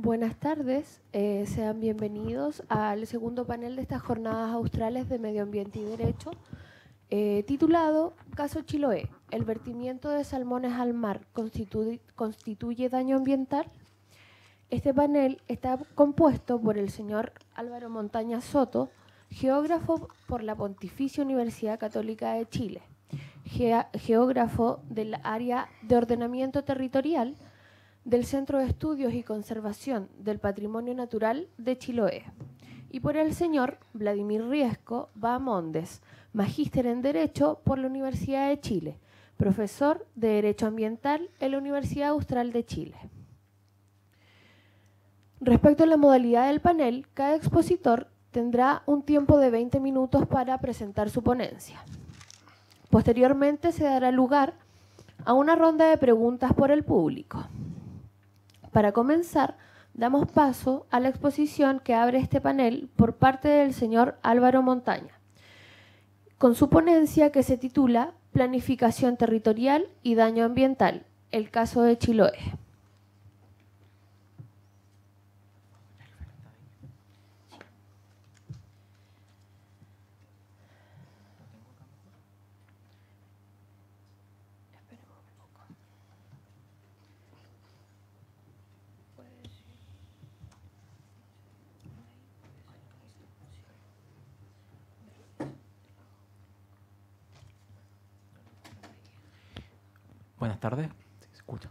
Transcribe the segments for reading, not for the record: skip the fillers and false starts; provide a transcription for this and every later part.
Buenas tardes, sean bienvenidos al segundo panel de estas jornadas australes de Medio Ambiente y Derecho, titulado Caso Chiloé, ¿el vertimiento de salmones al mar constituye daño ambiental? Este panel está compuesto por el señor Álvaro Montaña Soto, geógrafo por la Pontificia Universidad Católica de Chile, geógrafo del área de ordenamiento territorial del Centro de Estudios y Conservación del Patrimonio Natural de Chiloé, y por el señor Vladimir Riesco Bahamondes, magíster en Derecho por la Universidad de Chile, profesor de Derecho Ambiental en la Universidad Austral de Chile. Respecto a la modalidad del panel, cada expositor tendrá un tiempo de 20 minutos para presentar su ponencia. Posteriormente se dará lugar a una ronda de preguntas por el público. Para comenzar, damos paso a la exposición que abre este panel por parte del señor Álvaro Montaña, con su ponencia que se titula Planificación territorial y daño ambiental, el caso de Chiloé. Buenas tardes, ¿sí se escucha?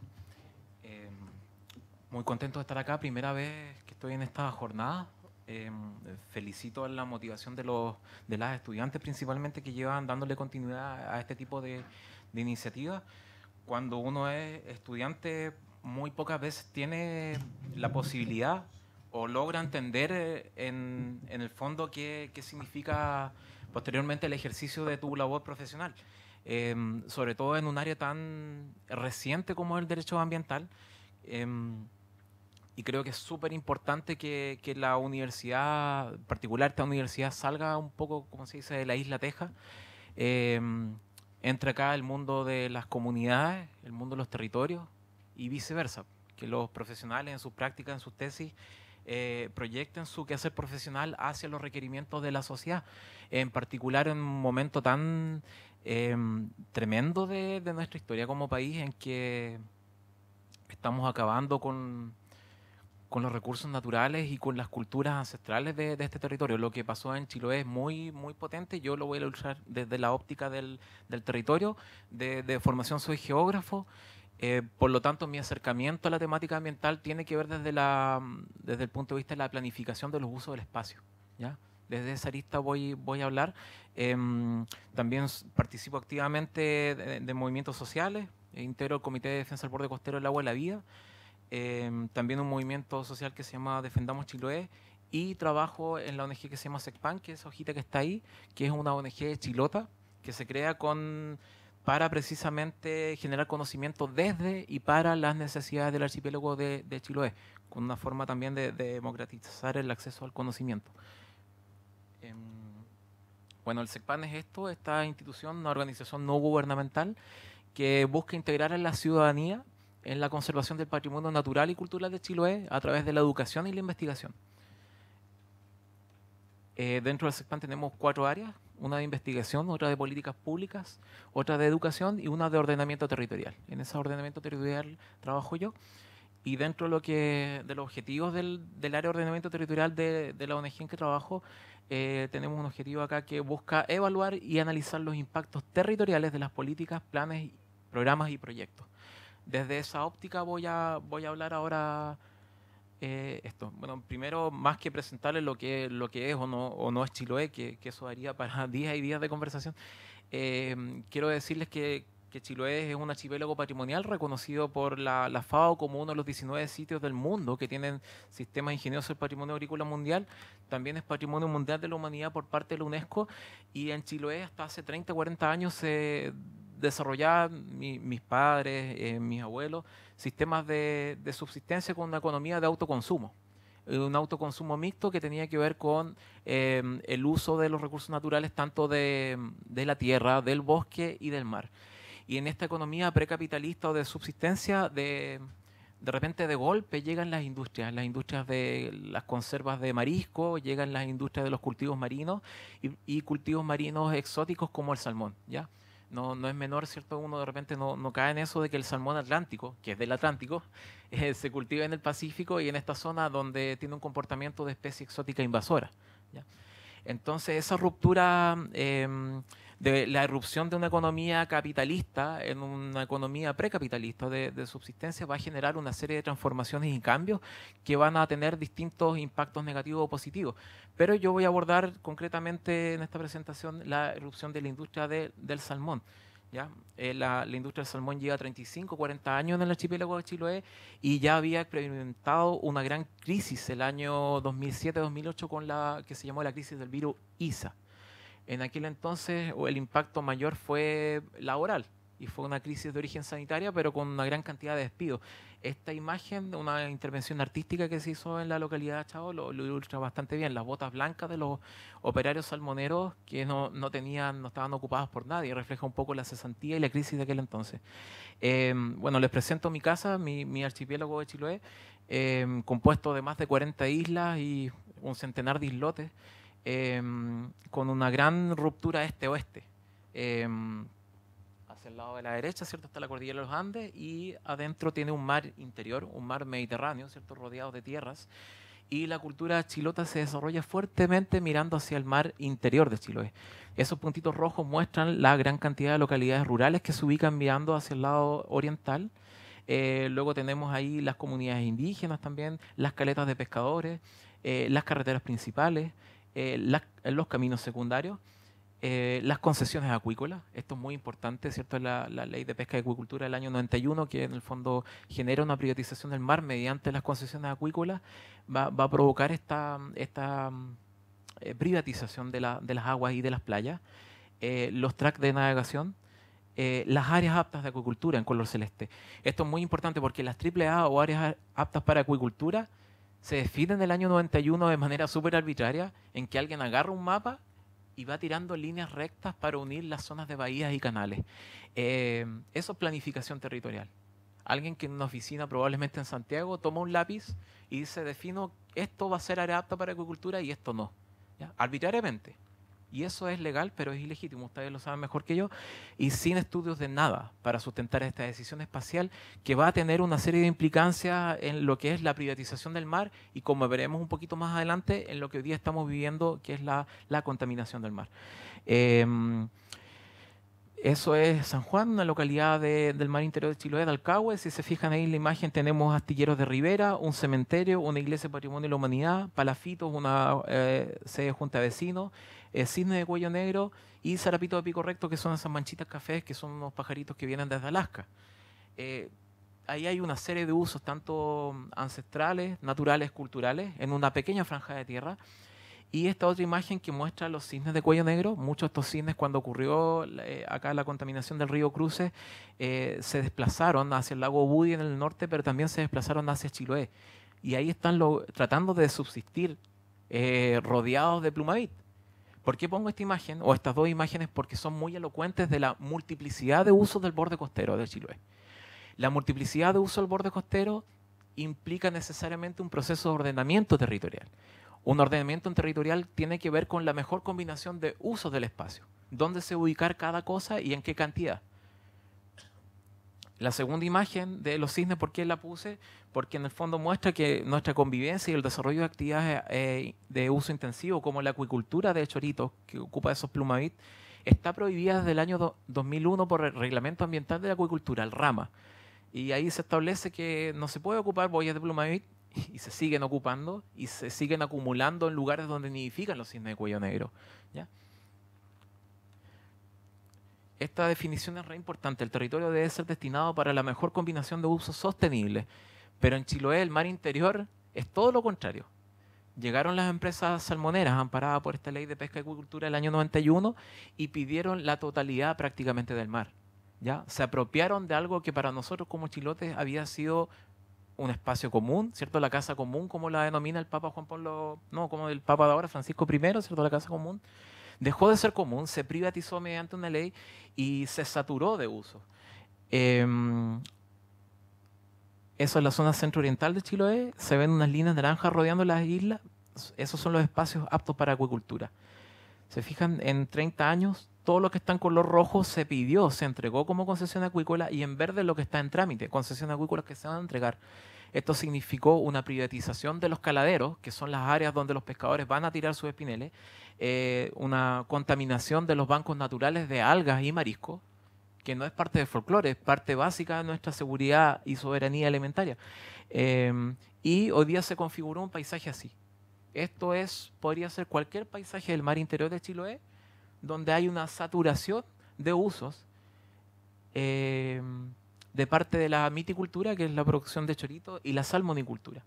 Muy contento de estar acá, primera vez que estoy en esta jornada. Felicito la motivación de las estudiantes principalmente que llevan dándole continuidad a este tipo de iniciativas. Cuando uno es estudiante, muy pocas veces tiene la posibilidad o logra entender en el fondo qué significa posteriormente el ejercicio de tu labor profesional. Sobre todo en un área tan reciente como el derecho ambiental. Y creo que es súper importante que la universidad, en particular esta universidad, salga un poco, como se dice, de la isla Teja. Entre acá el mundo de las comunidades, el mundo de los territorios y viceversa. Que los profesionales en sus prácticas, en sus tesis, proyecten su quehacer profesional hacia los requerimientos de la sociedad. En particular en un momento tan tremendo de nuestra historia como país, en que estamos acabando con los recursos naturales y con las culturas ancestrales de este territorio. Lo que pasó en Chiloé es muy, muy potente. Yo lo voy a ilustrar desde la óptica del territorio. De formación soy geógrafo. Por lo tanto, mi acercamiento a la temática ambiental tiene que ver desde el punto de vista de la planificación de los usos del espacio, ¿ya? Desde esa arista voy a hablar. También participo activamente de movimientos sociales. Integro el Comité de Defensa del Borde Costero del Agua y la Vida. También un movimiento social que se llama Defendamos Chiloé. Y trabajo en la ONG que se llama SECPAN, que es esa hojita que está ahí, que es una ONG chilota que se crea para precisamente generar conocimiento desde y para las necesidades del archipiélago de Chiloé, con una forma también de democratizar el acceso al conocimiento. Bueno, el SECPAN es esta institución, una organización no gubernamental que busca integrar a la ciudadanía en la conservación del patrimonio natural y cultural de Chiloé a través de la educación y la investigación. Dentro del SECPAN tenemos 4 áreas, una de investigación, otra de políticas públicas, otra de educación y una de ordenamiento territorial. En ese ordenamiento territorial trabajo yo. Y dentro de los objetivos del área de ordenamiento territorial de la ONG en que trabajo, tenemos un objetivo acá que busca evaluar y analizar los impactos territoriales de las políticas, planes, programas y proyectos. Desde esa óptica voy a hablar ahora esto. Bueno, primero, más que presentarles lo que es o no es Chiloé, que eso daría para días y días de conversación, quiero decirles que Chiloé es un archipiélago patrimonial reconocido por la FAO como uno de los 19 sitios del mundo que tienen sistemas ingeniosos del patrimonio agrícola mundial. También es patrimonio mundial de la humanidad por parte de la UNESCO. Y en Chiloé hasta hace 30, 40 años se desarrollaban mis padres, mis abuelos, sistemas de subsistencia con una economía de autoconsumo. Un autoconsumo mixto que tenía que ver con el uso de los recursos naturales tanto de la tierra, del bosque y del mar. Y en esta economía precapitalista o de subsistencia, de de repente de golpe llegan las industrias de las conservas de marisco, llegan las industrias de los cultivos marinos y cultivos marinos exóticos como el salmón, ¿ya? No es menor, ¿cierto? Uno de repente no cae en eso de que el salmón atlántico, que es del Atlántico, se cultiva en el Pacífico y en esta zona donde tiene un comportamiento de especie exótica invasora, ¿ya? Entonces, esa ruptura de la irrupción de una economía capitalista en una economía precapitalista de subsistencia va a generar una serie de transformaciones y cambios que van a tener distintos impactos negativos o positivos. Pero yo voy a abordar concretamente en esta presentación la irrupción de la industria del salmón. ¿Ya? La industria del salmón lleva 35, 40 años en el archipiélago de Chiloé y ya había experimentado una gran crisis el año 2007-2008 con la que se llamó la crisis del virus ISA. En aquel entonces el impacto mayor fue laboral y fue una crisis de origen sanitaria, pero con una gran cantidad de despidos. Esta imagen de una intervención artística que se hizo en la localidad de Chao lo ilustra bastante bien. Las botas blancas de los operarios salmoneros que no estaban ocupadas por nadie, refleja un poco la cesantía y la crisis de aquel entonces. Bueno, les presento mi casa, mi archipiélago de Chiloé, compuesto de más de 40 islas y un centenar de islotes, con una gran ruptura este-oeste. Hacia el lado de la derecha, ¿cierto? Está la cordillera de los Andes y adentro tiene un mar interior, un mar Mediterráneo, ¿cierto? Rodeado de tierras. Y la cultura chilota se desarrolla fuertemente mirando hacia el mar interior de Chiloé. Esos puntitos rojos muestran la gran cantidad de localidades rurales que se ubican mirando hacia el lado oriental. Luego tenemos ahí las comunidades indígenas también, las caletas de pescadores, las carreteras principales, los caminos secundarios, las concesiones acuícolas. Esto es muy importante, ¿cierto? La ley de pesca y acuicultura del año 91, que en el fondo genera una privatización del mar mediante las concesiones acuícolas, va a provocar esta privatización de las aguas y de las playas, los tracts de navegación, las áreas aptas de acuicultura en color celeste. Esto es muy importante porque las AAA o áreas aptas para acuicultura se definen en el año 91 de manera súper arbitraria, en que alguien agarra un mapa y va tirando líneas rectas para unir las zonas de bahías y canales. Eso es planificación territorial. Alguien que en una oficina, probablemente en Santiago, toma un lápiz y dice, defino, esto va a ser área apta para acuicultura y esto no. ¿Ya? Arbitrariamente. Y eso es legal, pero es ilegítimo, ustedes lo saben mejor que yo, y sin estudios de nada para sustentar esta decisión espacial que va a tener una serie de implicancias en lo que es la privatización del mar y, como veremos un poquito más adelante, en lo que hoy día estamos viviendo, que es la contaminación del mar. Eso es San Juan, una localidad del mar interior de Chiloé, de Alcahue. Si se fijan ahí en la imagen tenemos astilleros de Rivera, un cementerio, una iglesia de Patrimonio de la Humanidad, Palafitos, una sede de Junta de Vecinos, cisne de cuello negro y zarapito de pico recto, que son esas manchitas cafés, que son unos pajaritos que vienen desde Alaska. Ahí hay una serie de usos, tanto ancestrales, naturales, culturales, en una pequeña franja de tierra. Y esta otra imagen que muestra los cisnes de cuello negro. Muchos de estos cisnes, cuando ocurrió acá la contaminación del río Cruces, se desplazaron hacia el lago Budi en el norte, pero también se desplazaron hacia Chiloé. Y ahí están tratando de subsistir rodeados de plumavit. ¿Por qué pongo esta imagen o estas dos imágenes? Porque son muy elocuentes de la multiplicidad de usos del borde costero de Chiloé. La multiplicidad de uso del borde costero implica necesariamente un proceso de ordenamiento territorial. Un ordenamiento territorial tiene que ver con la mejor combinación de usos del espacio. Dónde se ubicar cada cosa y en qué cantidad. La segunda imagen de los cisnes, ¿por qué la puse? Porque en el fondo muestra que nuestra convivencia y el desarrollo de actividades de uso intensivo, como la acuicultura de choritos, que ocupa esos plumavit, está prohibida desde el año 2001 por el Reglamento Ambiental de la Acuicultura, el RAMA. Y ahí se establece que no se puede ocupar boyas de plumavit y se siguen ocupando y se siguen acumulando en lugares donde nidifican los cisnes de cuello negro, ¿ya? Esta definición es re importante. El territorio debe ser destinado para la mejor combinación de usos sostenibles. Pero en Chiloé, el mar interior es todo lo contrario. Llegaron las empresas salmoneras amparadas por esta ley de pesca y acuicultura del año 91 y pidieron la totalidad prácticamente del mar, ¿ya? Se apropiaron de algo que para nosotros como chilotes había sido un espacio común, ¿cierto? La casa común, como la denomina el Papa Juan Pablo, no, como el Papa de ahora, Francisco I, ¿cierto? La casa común. Dejó de ser común, se privatizó mediante una ley y se saturó de uso. Eso es la zona centro-oriental de Chiloé. Se ven unas líneas naranjas rodeando las islas. Esos son los espacios aptos para acuicultura. Se fijan, en 30 años, todo lo que está en color rojo se pidió, se entregó como concesión acuícola, y en verde lo que está en trámite, concesión acuícola que se van a entregar. Esto significó una privatización de los caladeros, que son las áreas donde los pescadores van a tirar sus espineles, una contaminación de los bancos naturales de algas y mariscos, que no es parte del folclore, es parte básica de nuestra seguridad y soberanía alimentaria. Y hoy día se configuró un paisaje así. Esto podría ser cualquier paisaje del mar interior de Chiloé, donde hay una saturación de usos de parte de la miticultura, que es la producción de chorito, y la salmonicultura.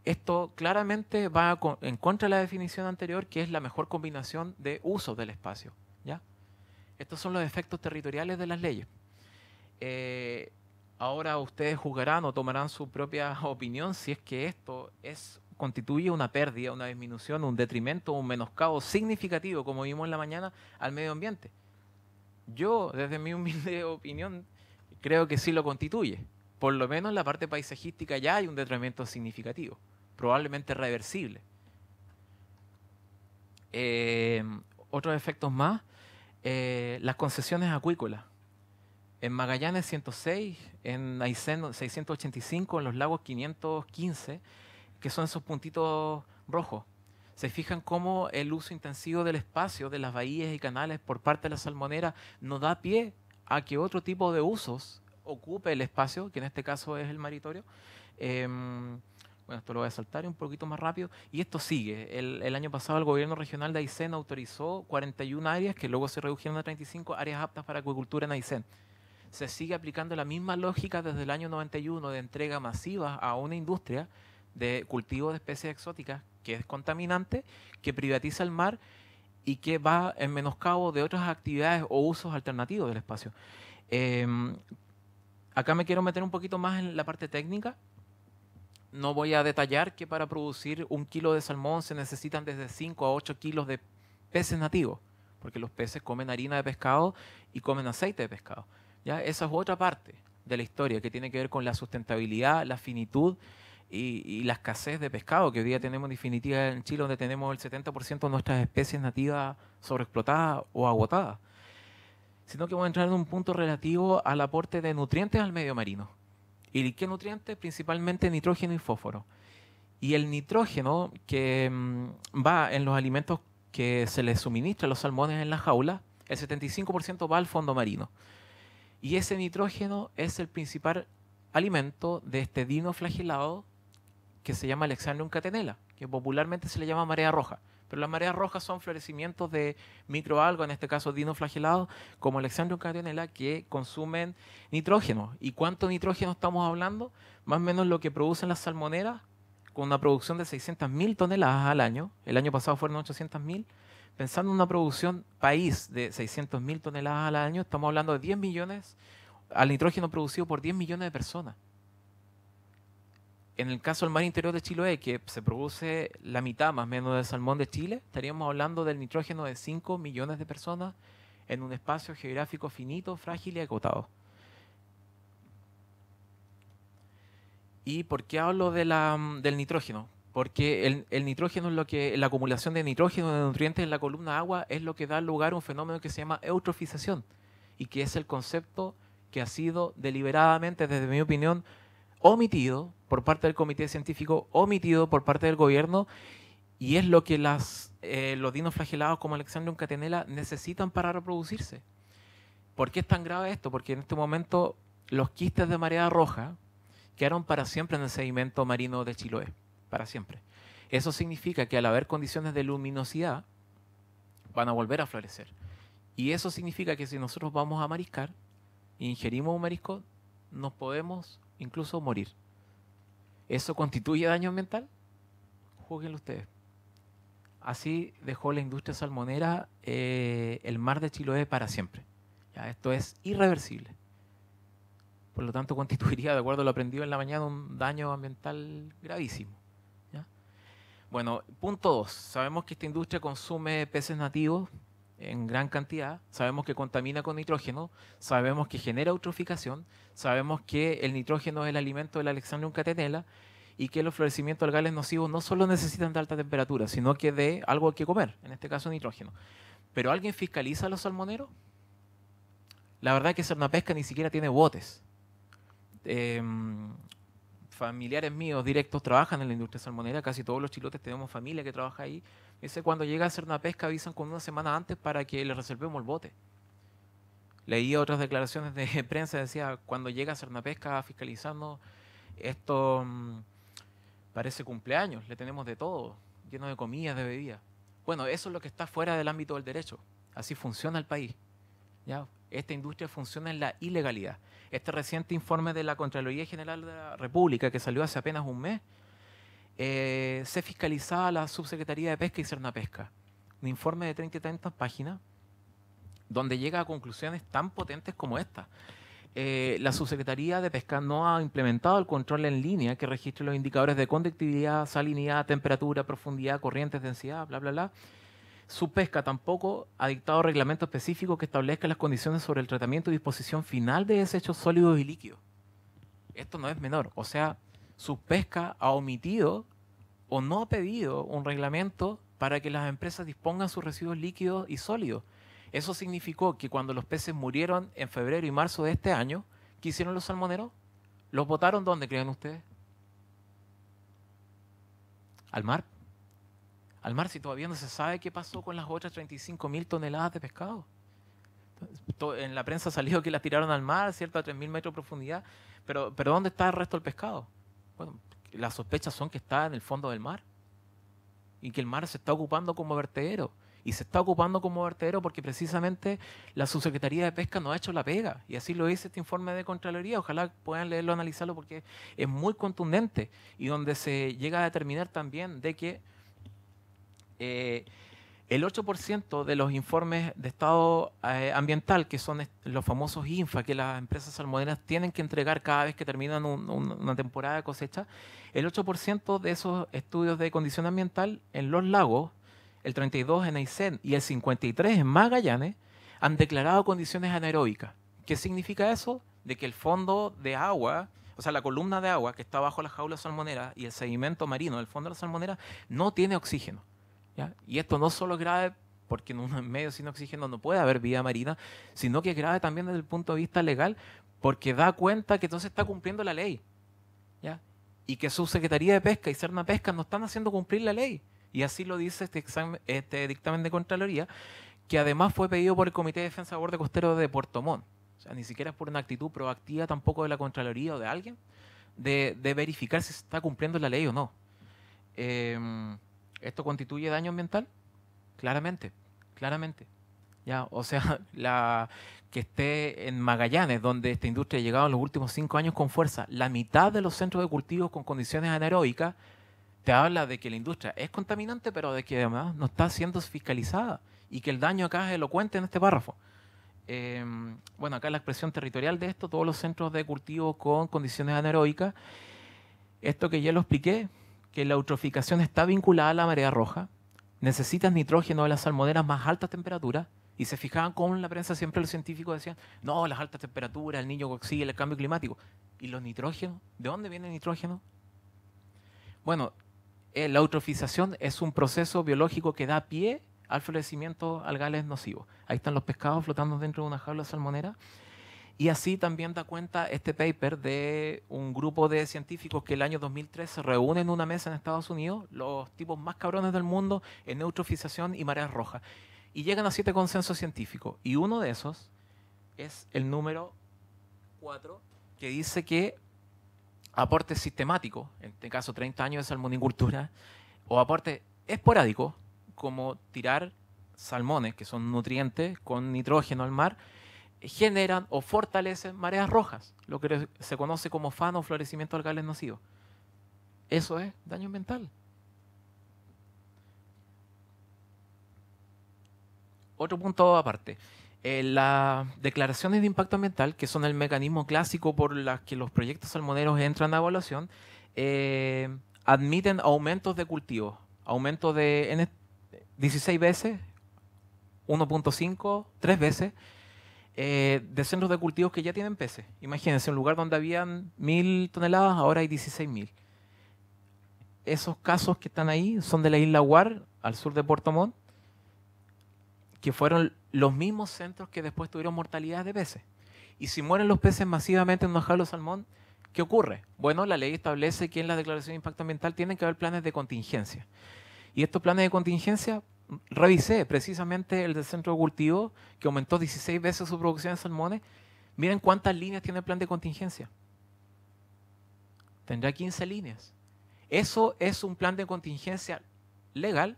Esto claramente va en contra de la definición anterior, que es la mejor combinación de usos del espacio, ¿ya? Estos son los efectos territoriales de las leyes. Ahora ustedes juzgarán o tomarán su propia opinión si es que esto constituye una pérdida, una disminución, un detrimento, un menoscabo significativo, como vimos en la mañana, al medio ambiente. Yo, desde mi humilde opinión, creo que sí lo constituye. Por lo menos en la parte paisajística ya hay un detrimento significativo, probablemente reversible. Otros efectos más, las concesiones acuícolas. En Magallanes 106, en Aysén 685, en los lagos 515, que son esos puntitos rojos. Se fijan cómo el uso intensivo del espacio, de las bahías y canales por parte de la salmonera, no da pie a que otro tipo de usos ocupe el espacio, que en este caso es el maritorio. Bueno, esto lo voy a saltar un poquito más rápido. Y esto sigue. El año pasado el gobierno regional de Aysén autorizó 41 áreas, que luego se redujeron a 35 áreas aptas para acuicultura en Aysén. Se sigue aplicando la misma lógica desde el año 91 de entrega masiva a una industria de cultivo de especies exóticas que es contaminante, que privatiza el mar y que va en menoscabo de otras actividades o usos alternativos del espacio. Acá me quiero meter un poquito más en la parte técnica. No voy a detallar que para producir 1 kilo de salmón se necesitan desde 5 a 8 kilos de peces nativos, porque los peces comen harina de pescado y comen aceite de pescado. ¿Ya? Esa es otra parte de la historia que tiene que ver con la sustentabilidad, la finitud y la escasez de pescado, que hoy día tenemos en definitiva en Chile, donde tenemos el 70% de nuestras especies nativas sobreexplotadas o agotadas. Sino que vamos a entrar en un punto relativo al aporte de nutrientes al medio marino. ¿Y qué nutrientes? Principalmente nitrógeno y fósforo. Y el nitrógeno que va en los alimentos que se les suministra a los salmones en la jaula, el 75% va al fondo marino. Y ese nitrógeno es el principal alimento de este dinoflagelado que se llama Alexandrium catenella, que popularmente se le llama marea roja. Pero las mareas rojas son florecimientos de microalgas, en este caso dinoflagelados, como Alexandrium catenella, que consumen nitrógeno. ¿Y cuánto nitrógeno estamos hablando? Más o menos lo que producen las salmoneras, con una producción de 600.000 toneladas al año. El año pasado fueron 800.000. Pensando en una producción país de 600.000 toneladas al año, estamos hablando de 10 millones al nitrógeno producido por 10 millones de personas. En el caso del mar interior de Chiloé, que se produce la mitad más o menos del salmón de Chile, estaríamos hablando del nitrógeno de 5 millones de personas en un espacio geográfico finito, frágil y acotado. ¿Y por qué hablo del nitrógeno? Porque el nitrógeno es la acumulación de nitrógeno de nutrientes en la columna agua es lo que da lugar a un fenómeno que se llama eutrofización, y que es el concepto que ha sido deliberadamente, desde mi opinión, omitido por parte del comité científico, omitido por parte del gobierno, y es lo que los dinoflagelados como Alexandrium catenella necesitan para reproducirse. ¿Por qué es tan grave esto? Porque en este momento los quistes de marea roja quedaron para siempre en el sedimento marino de Chiloé, para siempre. Eso significa que al haber condiciones de luminosidad van a volver a florecer. Y eso significa que si nosotros vamos a mariscar e ingerimos un marisco, nos podemos incluso morir. ¿Eso constituye daño ambiental? Júguenlo ustedes. Así dejó la industria salmonera el mar de Chiloé para siempre. ¿Ya? Esto es irreversible. Por lo tanto, constituiría, de acuerdo a lo aprendido en la mañana, un daño ambiental gravísimo. ¿Ya? Bueno, punto 2. Sabemos que esta industria consume peces nativos en gran cantidad, sabemos que contamina con nitrógeno, sabemos que genera eutroficación, sabemos que el nitrógeno es el alimento del Alexandrium catenella y que los florecimientos algales nocivos no solo necesitan de alta temperatura, sino que de algo que comer, en este caso nitrógeno. ¿Pero alguien fiscaliza a los salmoneros? La verdad es que Cernapesca ni siquiera tiene botes. Familiares míos directos trabajan en la industria salmonera, casi todos los chilotes tenemos familia que trabaja ahí. Dice, cuando llega a Cernapesca avisan con una semana antes para que le reservemos el bote. Leí otras declaraciones de prensa, decía, cuando llega a Cernapesca a fiscalizarnos, esto parece cumpleaños, le tenemos de todo, lleno de comidas, de bebidas. Bueno, eso es lo que está fuera del ámbito del derecho. Así funciona el país. ¿Ya? Esta industria funciona en la ilegalidad. Este reciente informe de la Contraloría General de la República, que salió hace apenas un mes, se fiscalizaba la Subsecretaría de Pesca y Cernapesca. Un informe de 30 y tantas páginas, donde llega a conclusiones tan potentes como esta. La Subsecretaría de Pesca no ha implementado el control en línea que registre los indicadores de conductividad, salinidad, temperatura, profundidad, corrientes, densidad, bla, bla, bla. Su pesca tampoco ha dictado reglamentos específicos que establezcan las condiciones sobre el tratamiento y disposición final de desechos sólidos y líquidos. Esto no es menor. O sea, su pesca ha omitido o no ha pedido un reglamento para que las empresas dispongan sus residuos líquidos y sólidos. Eso significó que cuando los peces murieron en febrero y marzo de este año, ¿qué hicieron los salmoneros? ¿Los botaron dónde, creen ustedes? Al mar. Al mar, si todavía no se sabe qué pasó con las otras 35.000 toneladas de pescado. En la prensa salió que las tiraron al mar, ¿cierto? A 3.000 metros de profundidad. Pero ¿dónde está el resto del pescado? Bueno, las sospechas son que está en el fondo del mar y que el mar se está ocupando como vertedero. Y se está ocupando como vertedero porque precisamente la Subsecretaría de Pesca no ha hecho la pega. Y así lo dice este informe de Contraloría. Ojalá puedan leerlo, analizarlo, porque es muy contundente y donde se llega a determinar también de que el 8% de los informes de estado ambiental, que son los famosos INFA, que las empresas salmoneras tienen que entregar cada vez que terminan una temporada de cosecha, el 8% de esos estudios de condición ambiental en los lagos, el 32% en Aysén y el 53% en Magallanes, han declarado condiciones anaeróbicas. ¿Qué significa eso? De que el fondo de agua, o sea, la columna de agua que está bajo la jaula salmonera y el sedimento marino del fondo de la salmonera no tiene oxígeno. ¿Ya? Y esto no solo es grave porque en un medio sin oxígeno no puede haber vida marina, sino que es grave también desde el punto de vista legal porque da cuenta que entonces está cumpliendo la ley. ¿Ya? Y que Subsecretaría de Pesca y Cernapesca no están haciendo cumplir la ley. Y así lo dice este dictamen de Contraloría, que además fue pedido por el Comité de Defensa del Borde Costero de Puerto Montt. O sea, ni siquiera es por una actitud proactiva tampoco de la Contraloría o de alguien de verificar si se está cumpliendo la ley o no. ¿Esto constituye daño ambiental? Claramente, claramente. ¿Ya? O sea, que esté en Magallanes, donde esta industria ha llegado en los últimos 5 años con fuerza, la mitad de los centros de cultivos con condiciones anaeróbicas, te habla de que la industria es contaminante, pero de que además no está siendo fiscalizada y que el daño acá es elocuente en este párrafo. Bueno, acá la expresión territorial de esto, todos los centros de cultivo con condiciones anaeróbicas, esto que ya lo expliqué, que la eutroficación está vinculada a la marea roja, necesitan nitrógeno de las salmoneras a más altas temperaturas, y se fijaban cómo en la prensa siempre los científicos decían, no, las altas temperaturas, el niño que sigue el cambio climático. ¿Y los nitrógenos? ¿De dónde viene el nitrógeno? Bueno, la eutrofización es un proceso biológico que da pie al florecimiento algales nocivo. Ahí están los pescados flotando dentro de una jaula salmonera. Y así también da cuenta este paper de un grupo de científicos que el año 2003 se reúnen en una mesa en Estados Unidos, los tipos más cabrones del mundo en eutrofización y mareas rojas. Y llegan a 7 consensos científicos. Y uno de esos es el número 4, que dice que aporte sistemático, en este caso 30 años de salmonicultura, o aporte esporádico, como tirar salmones, que son nutrientes, con nitrógeno al mar, generan o fortalecen mareas rojas, lo que se conoce como FAN o florecimiento algales nocivo. Eso es daño ambiental. Otro punto aparte. Las declaraciones de impacto ambiental, que son el mecanismo clásico por las que los proyectos salmoneros entran a evaluación, admiten aumentos de cultivo, aumentos de 16 veces 1.5, 3 veces, de centros de cultivos que ya tienen peces. Imagínense, un lugar donde habían 1000 toneladas, ahora hay 16.000. Esos casos que están ahí son de la isla Guar, al sur de Puerto Montt, que fueron los mismos centros que después tuvieron mortalidad de peces. Y si mueren los peces masivamente en una jaula de salmón, ¿qué ocurre? Bueno, la ley establece que en la declaración de impacto ambiental tienen que haber planes de contingencia. Y estos planes de contingencia, revisé precisamente el del centro de cultivo, que aumentó 16 veces su producción de salmones. Miren cuántas líneas tiene el plan de contingencia. Tendrá 15 líneas. Eso es un plan de contingencia legal,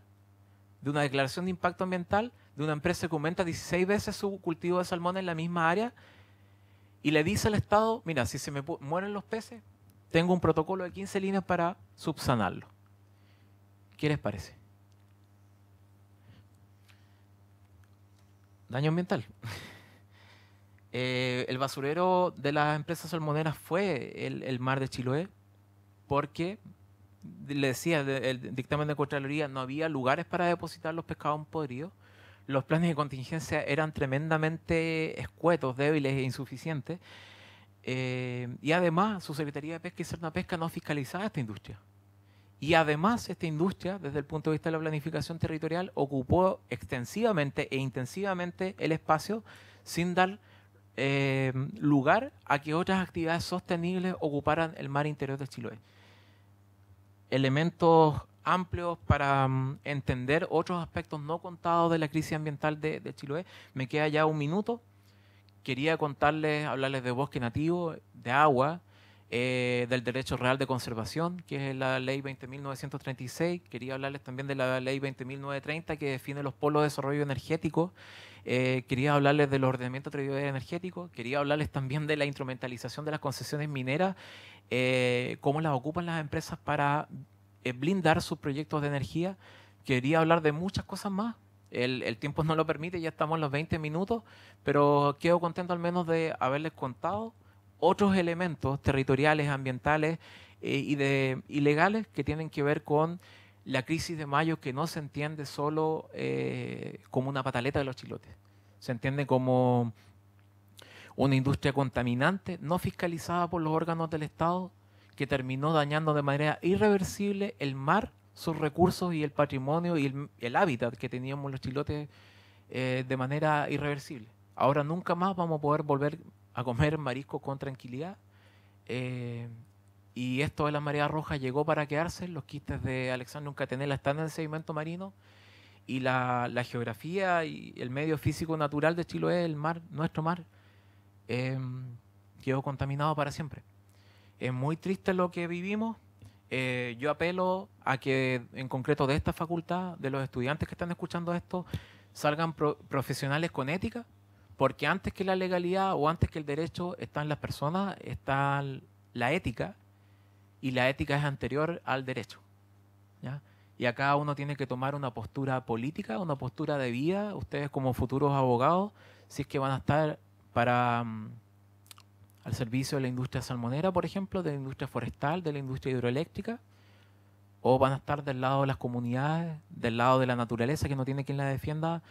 de una declaración de impacto ambiental, de una empresa que aumenta 16 veces su cultivo de salmón en la misma área y le dice al Estado, mira, si se me mueren los peces, tengo un protocolo de 15 líneas para subsanarlo. ¿Qué les parece? Daño ambiental. El basurero de las empresas salmoneras fue el mar de Chiloé porque, le decía el dictamen de Contraloría, no había lugares para depositar los pescados podridos. Los planes de contingencia eran tremendamente escuetos, débiles e insuficientes. Y además, su Secretaría de Pesca y Cernapesca no fiscalizaba esta industria. Y además, esta industria, desde el punto de vista de la planificación territorial, ocupó extensivamente e intensivamente el espacio sin dar lugar a que otras actividades sostenibles ocuparan el mar interior de Chiloé. Elementos amplios para entender otros aspectos no contados de la crisis ambiental de Chiloé. Me queda ya un minuto. Quería contarles, hablarles de bosque nativo, de agua, del derecho real de conservación, que es la ley 20.936. Quería hablarles también de la ley 20.930, que define los polos de desarrollo energético. Quería hablarles del ordenamiento territorial energético. Quería hablarles también de la instrumentalización de las concesiones mineras, cómo las ocupan las empresas para blindar sus proyectos de energía. Quería hablar de muchas cosas más. El tiempo no lo permite, ya estamos en los 20 minutos, pero quedo contento al menos de haberles contado otros elementos territoriales, ambientales y legales que tienen que ver con la crisis de mayo, que no se entiende solo como una pataleta de los chilotes. Se entiende como una industria contaminante, no fiscalizada por los órganos del Estado, que terminó dañando de manera irreversible el mar, sus recursos y el patrimonio y el hábitat que teníamos los chilotes de manera irreversible. Ahora nunca más vamos a poder volver a comer marisco con tranquilidad. Y esto de la marea roja llegó para quedarse. Los quistes de Alexandrium catenella están en el sedimento marino y la geografía y el medio físico natural de Chiloé, el mar, nuestro mar, quedó contaminado para siempre. Es muy triste lo que vivimos. Yo apelo a que, en concreto de esta facultad, de los estudiantes que están escuchando esto, salgan profesionales con ética, porque antes que la legalidad o antes que el derecho están las personas, está la ética, y la ética es anterior al derecho, ¿ya? Y acá uno tiene que tomar una postura política, una postura de vida, ustedes como futuros abogados, si es que van a estar para al servicio de la industria salmonera, por ejemplo, de la industria forestal, de la industria hidroeléctrica, o van a estar del lado de las comunidades, del lado de la naturaleza que no tiene quien la defienda,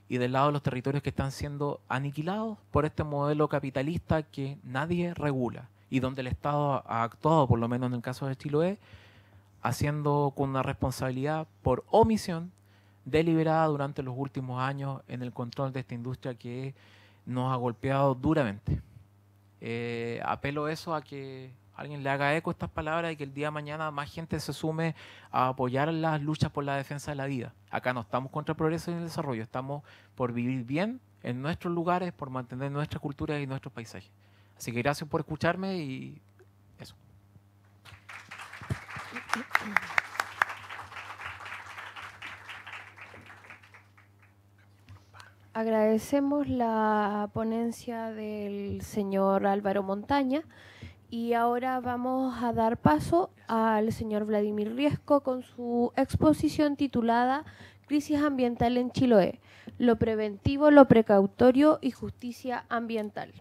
y del lado de los territorios que están siendo aniquilados por este modelo capitalista que nadie regula y donde el Estado ha actuado, por lo menos en el caso de Chiloé, haciendo con una responsabilidad por omisión deliberada durante los últimos años en el control de esta industria que nos ha golpeado duramente. Apelo eso a que alguien le haga eco a estas palabras y que el día de mañana más gente se sume a apoyar las luchas por la defensa de la vida. Acá no estamos contra el progreso y el desarrollo, estamos por vivir bien en nuestros lugares, por mantener nuestra cultura y nuestros paisajes. Así que gracias por escucharme y eso. Agradecemos la ponencia del señor Álvaro Montaña y ahora vamos a dar paso al señor Vladimir Riesco con su exposición titulada Crisis ambiental en Chiloé, lo preventivo, lo precautorio y justicia ambiental.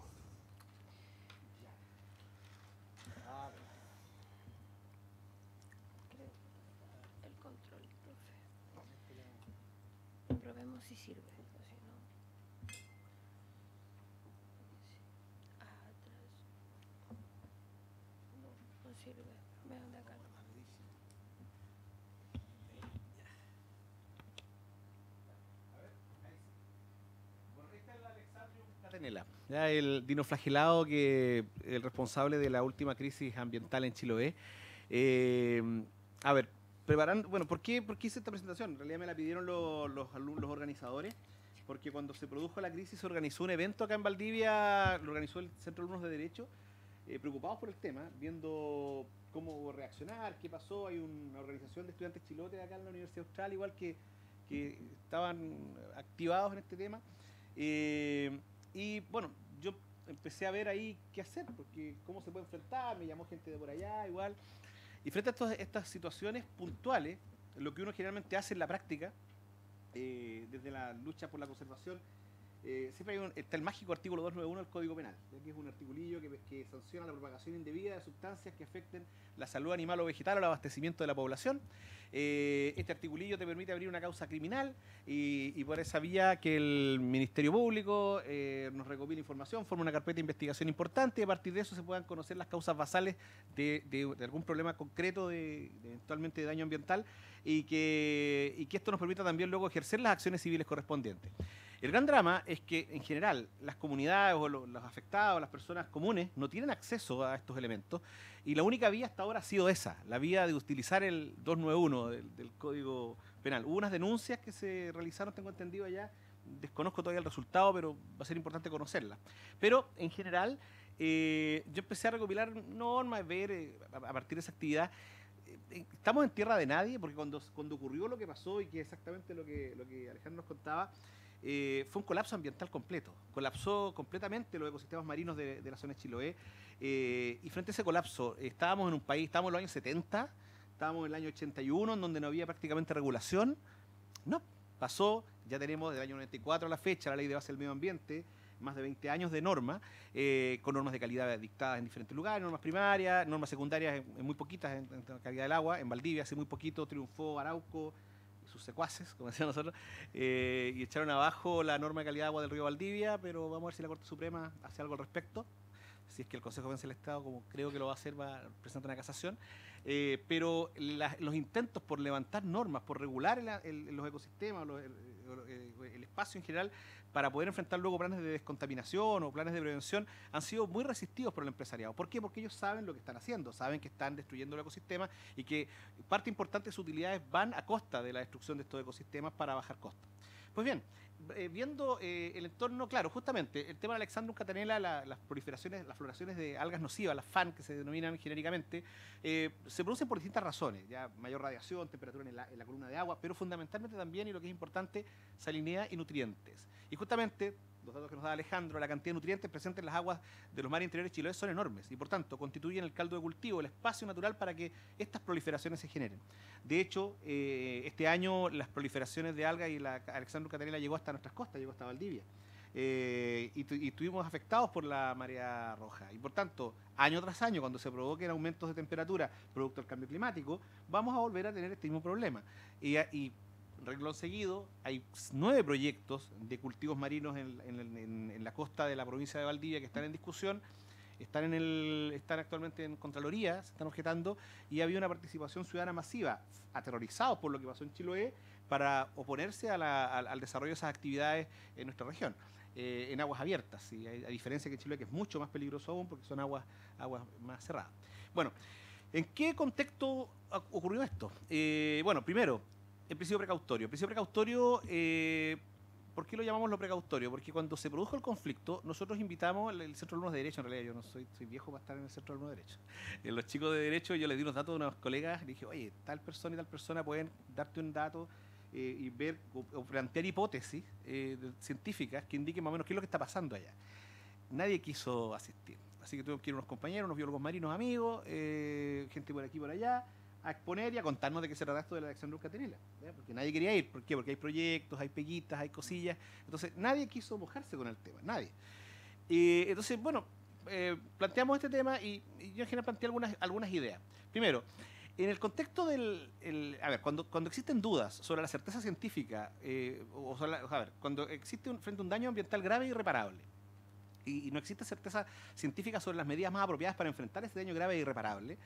Probemos si sirve, si no. sirve. Vean de acá. Catenella, ya el dinoflagelado que el responsable de la última crisis ambiental en Chiloé. A ver, preparando, bueno, ¿por qué hice esta presentación? En realidad me la pidieron los organizadores, porque cuando se produjo la crisis se organizó un evento acá en Valdivia, lo organizó el Centro de Alumnos de Derecho, preocupados por el tema, viendo cómo reaccionar, qué pasó. Hay una organización de estudiantes chilotes acá en la Universidad Austral, igual que estaban activados en este tema. Y bueno, yo empecé a ver ahí qué hacer, porque cómo se puede enfrentar, me llamó gente de por allá, igual. Y frente a estas situaciones puntuales, lo que uno generalmente hace en la práctica, desde la lucha por la conservación, siempre está el mágico artículo 291 del Código Penal, que es un articulillo que sanciona la propagación indebida de sustancias que afecten la salud animal o vegetal o el abastecimiento de la población. Este articulillo te permite abrir una causa criminal y por esa vía que el Ministerio Público nos recopila información, forma una carpeta de investigación importante y a partir de eso se puedan conocer las causas basales de algún problema concreto eventualmente de daño ambiental y que esto nos permita también luego ejercer las acciones civiles correspondientes. El gran drama es que, en general, las comunidades o los afectados, las personas comunes, no tienen acceso a estos elementos y la única vía hasta ahora ha sido esa, la vía de utilizar el 291 del Código Penal. Hubo unas denuncias que se realizaron, tengo entendido allá, desconozco todavía el resultado, pero va a ser importante conocerlas. Pero, en general, yo empecé a recopilar normas, ver a partir de esa actividad. Estamos en tierra de nadie, porque cuando ocurrió lo que pasó y que exactamente lo que Alejandro nos contaba, fue un colapso ambiental completo. Colapsó completamente los ecosistemas marinos de la zona de Chiloé. Y frente a ese colapso, estábamos en un país, estábamos en los años 70, estábamos en el año 81, en donde no había prácticamente regulación. No, pasó, ya tenemos del año 94 a la fecha la Ley de Base del Medio Ambiente, más de 20 años de norma, con normas de calidad dictadas en diferentes lugares, normas primarias, normas secundarias en muy poquitas en calidad del agua. En Valdivia hace muy poquito triunfó Arauco, sus secuaces, como decíamos nosotros, y echaron abajo la norma de calidad de agua del río Valdivia, pero vamos a ver si la Corte Suprema hace algo al respecto. Si es que el Consejo Vence del Estado, como creo que lo va a hacer, va a presentar una casación. Pero los intentos por levantar normas, por regular los ecosistemas, el espacio en general, para poder enfrentar luego planes de descontaminación o planes de prevención, han sido muy resistidos por el empresariado. ¿Por qué? Porque ellos saben lo que están haciendo, saben que están destruyendo el ecosistema y que parte importante de sus utilidades van a costa de la destrucción de estos ecosistemas para bajar costos. Pues bien, viendo el entorno, claro, justamente el tema de Alexandrum catenella, las proliferaciones, las floraciones de algas nocivas, las FAN que se denominan genéricamente, se producen por distintas razones, ya mayor radiación, temperatura en la columna de agua, pero fundamentalmente también, y lo que es importante, salinidad y nutrientes. Y justamente los datos que nos da Alejandro, la cantidad de nutrientes presentes en las aguas de los mares interiores chilenos son enormes y por tanto constituyen el caldo de cultivo, el espacio natural para que estas proliferaciones se generen. De hecho, este año las proliferaciones de algas y la Alexandrum catenella llegó hasta nuestras costas, llegó hasta Valdivia. Y estuvimos afectados por la marea roja. Y por tanto, año tras año, cuando se provoquen aumentos de temperatura producto del cambio climático, vamos a volver a tener este mismo problema. Y renglón seguido, hay 9 proyectos de cultivos marinos en la costa de la provincia de Valdivia que están en discusión, están actualmente en Contraloría, se están objetando, y había una participación ciudadana masiva, aterrorizados por lo que pasó en Chiloé, para oponerse al desarrollo de esas actividades en nuestra región, en aguas abiertas, y a diferencia que en Chiloé, que es mucho más peligroso aún, porque son aguas más cerradas. Bueno, ¿en qué contexto ocurrió esto? Bueno, primero, el principio precautorio. El principio precautorio, ¿por qué lo llamamos lo precautorio? Porque cuando se produjo el conflicto, nosotros invitamos el Centro de Alumnos de Derecho, en realidad yo no soy viejo para estar en el Centro de Alumnos de Derecho. Los chicos de Derecho, yo les di unos datos de unos colegas, les dije, oye, tal persona y tal persona pueden darte un dato y ver o plantear hipótesis científicas que indiquen más o menos qué es lo que está pasando allá. Nadie quiso asistir. Así que tuvimos que ir unos compañeros, unos biólogos marinos amigos, gente por aquí y por allá, a exponer y a contarnos de qué se trata esto de la Alexandrum catenella, ¿ya? Porque nadie quería ir. ¿Por qué? Porque hay proyectos, hay peguitas, hay cosillas. Entonces, nadie quiso mojarse con el tema, nadie. Entonces, bueno, planteamos este tema y yo en general planteé algunas ideas. Primero, en el contexto a ver, cuando existen dudas sobre la certeza científica, cuando existe frente a un daño ambiental grave e irreparable, y no existe certeza científica sobre las medidas más apropiadas para enfrentar este daño grave e irreparable,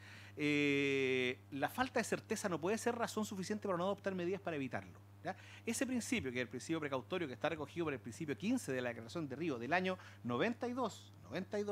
la falta de certeza no puede ser razón suficiente para no adoptar medidas para evitarlo. ¿Ya? Ese principio, que es el principio precautorio, que está recogido por el principio 15 de la Declaración de Río del año 92,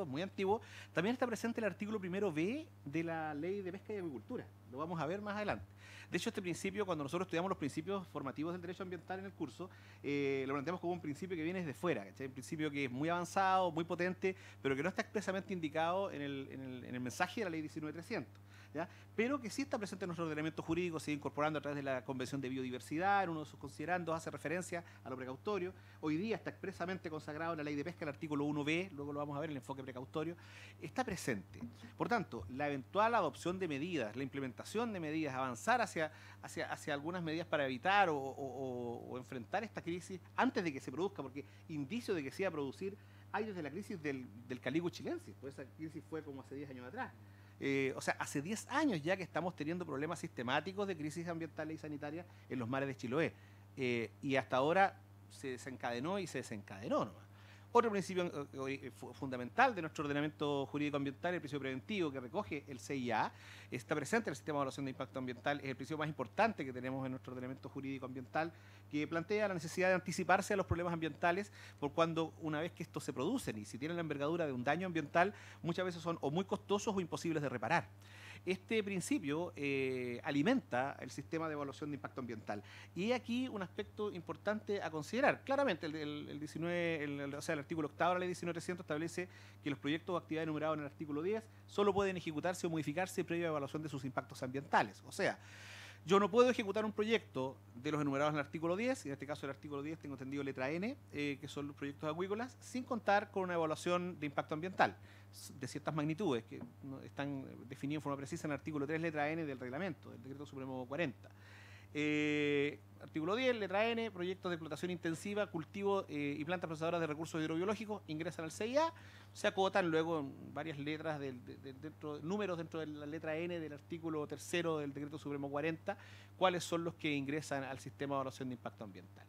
muy antiguo, también está presente el artículo 1b de la Ley de Pesca y Acuicultura. Lo vamos a ver más adelante. De hecho, este principio, cuando nosotros estudiamos los principios formativos del derecho ambiental en el curso, lo planteamos como un principio que viene desde fuera, ¿cachai? Un principio que es muy avanzado, muy potente, pero que no está expresamente indicado en el mensaje de la Ley 19.300. ¿Ya? Pero que sí está presente en nuestro ordenamiento jurídico, sigue incorporando a través de la Convención de Biodiversidad, en uno de sus considerandos hace referencia a lo precautorio. Hoy día está expresamente consagrado en la Ley de Pesca, el artículo 1b, luego lo vamos a ver, el enfoque precautorio, está presente. Por tanto, la eventual adopción de medidas, la implementación de medidas, avanzar hacia algunas medidas para evitar o enfrentar esta crisis antes de que se produzca, porque indicio de que se iba a producir hay desde la crisis del Caligo chilensis, pues esa crisis fue como hace 10 años atrás. O sea, hace 10 años ya que estamos teniendo problemas sistemáticos de crisis ambientales y sanitarias en los mares de Chiloé. Y hasta ahora se desencadenó y se desencadenó nomás. Otro principio fundamental de nuestro ordenamiento jurídico ambiental, el principio preventivo que recoge el CIA, está presente en el sistema de evaluación de impacto ambiental, es el principio más importante que tenemos en nuestro ordenamiento jurídico ambiental, que plantea la necesidad de anticiparse a los problemas ambientales por cuando una vez que estos se producen y si tienen la envergadura de un daño ambiental, muchas veces son o muy costosos o imposibles de reparar. Este principio alimenta el sistema de evaluación de impacto ambiental. Y aquí un aspecto importante a considerar. Claramente, el artículo 8 de la Ley 19.300 establece que los proyectos o actividades enumerados en el artículo 10 solo pueden ejecutarse o modificarse previa evaluación de sus impactos ambientales. O sea, yo no puedo ejecutar un proyecto de los enumerados en el artículo 10, y en este caso el artículo 10 tengo entendido letra N, que son los proyectos acuícolas, sin contar con una evaluación de impacto ambiental de ciertas magnitudes que están definidas en forma precisa en el artículo 3, letra N del reglamento, del Decreto Supremo 40. Artículo 10, letra N, proyectos de explotación intensiva, cultivo y plantas procesadoras de recursos hidrobiológicos ingresan al CIA, se acotan luego en varias letras, números dentro de la letra N del artículo 3 del Decreto Supremo 40, cuáles son los que ingresan al sistema de evaluación de impacto ambiental.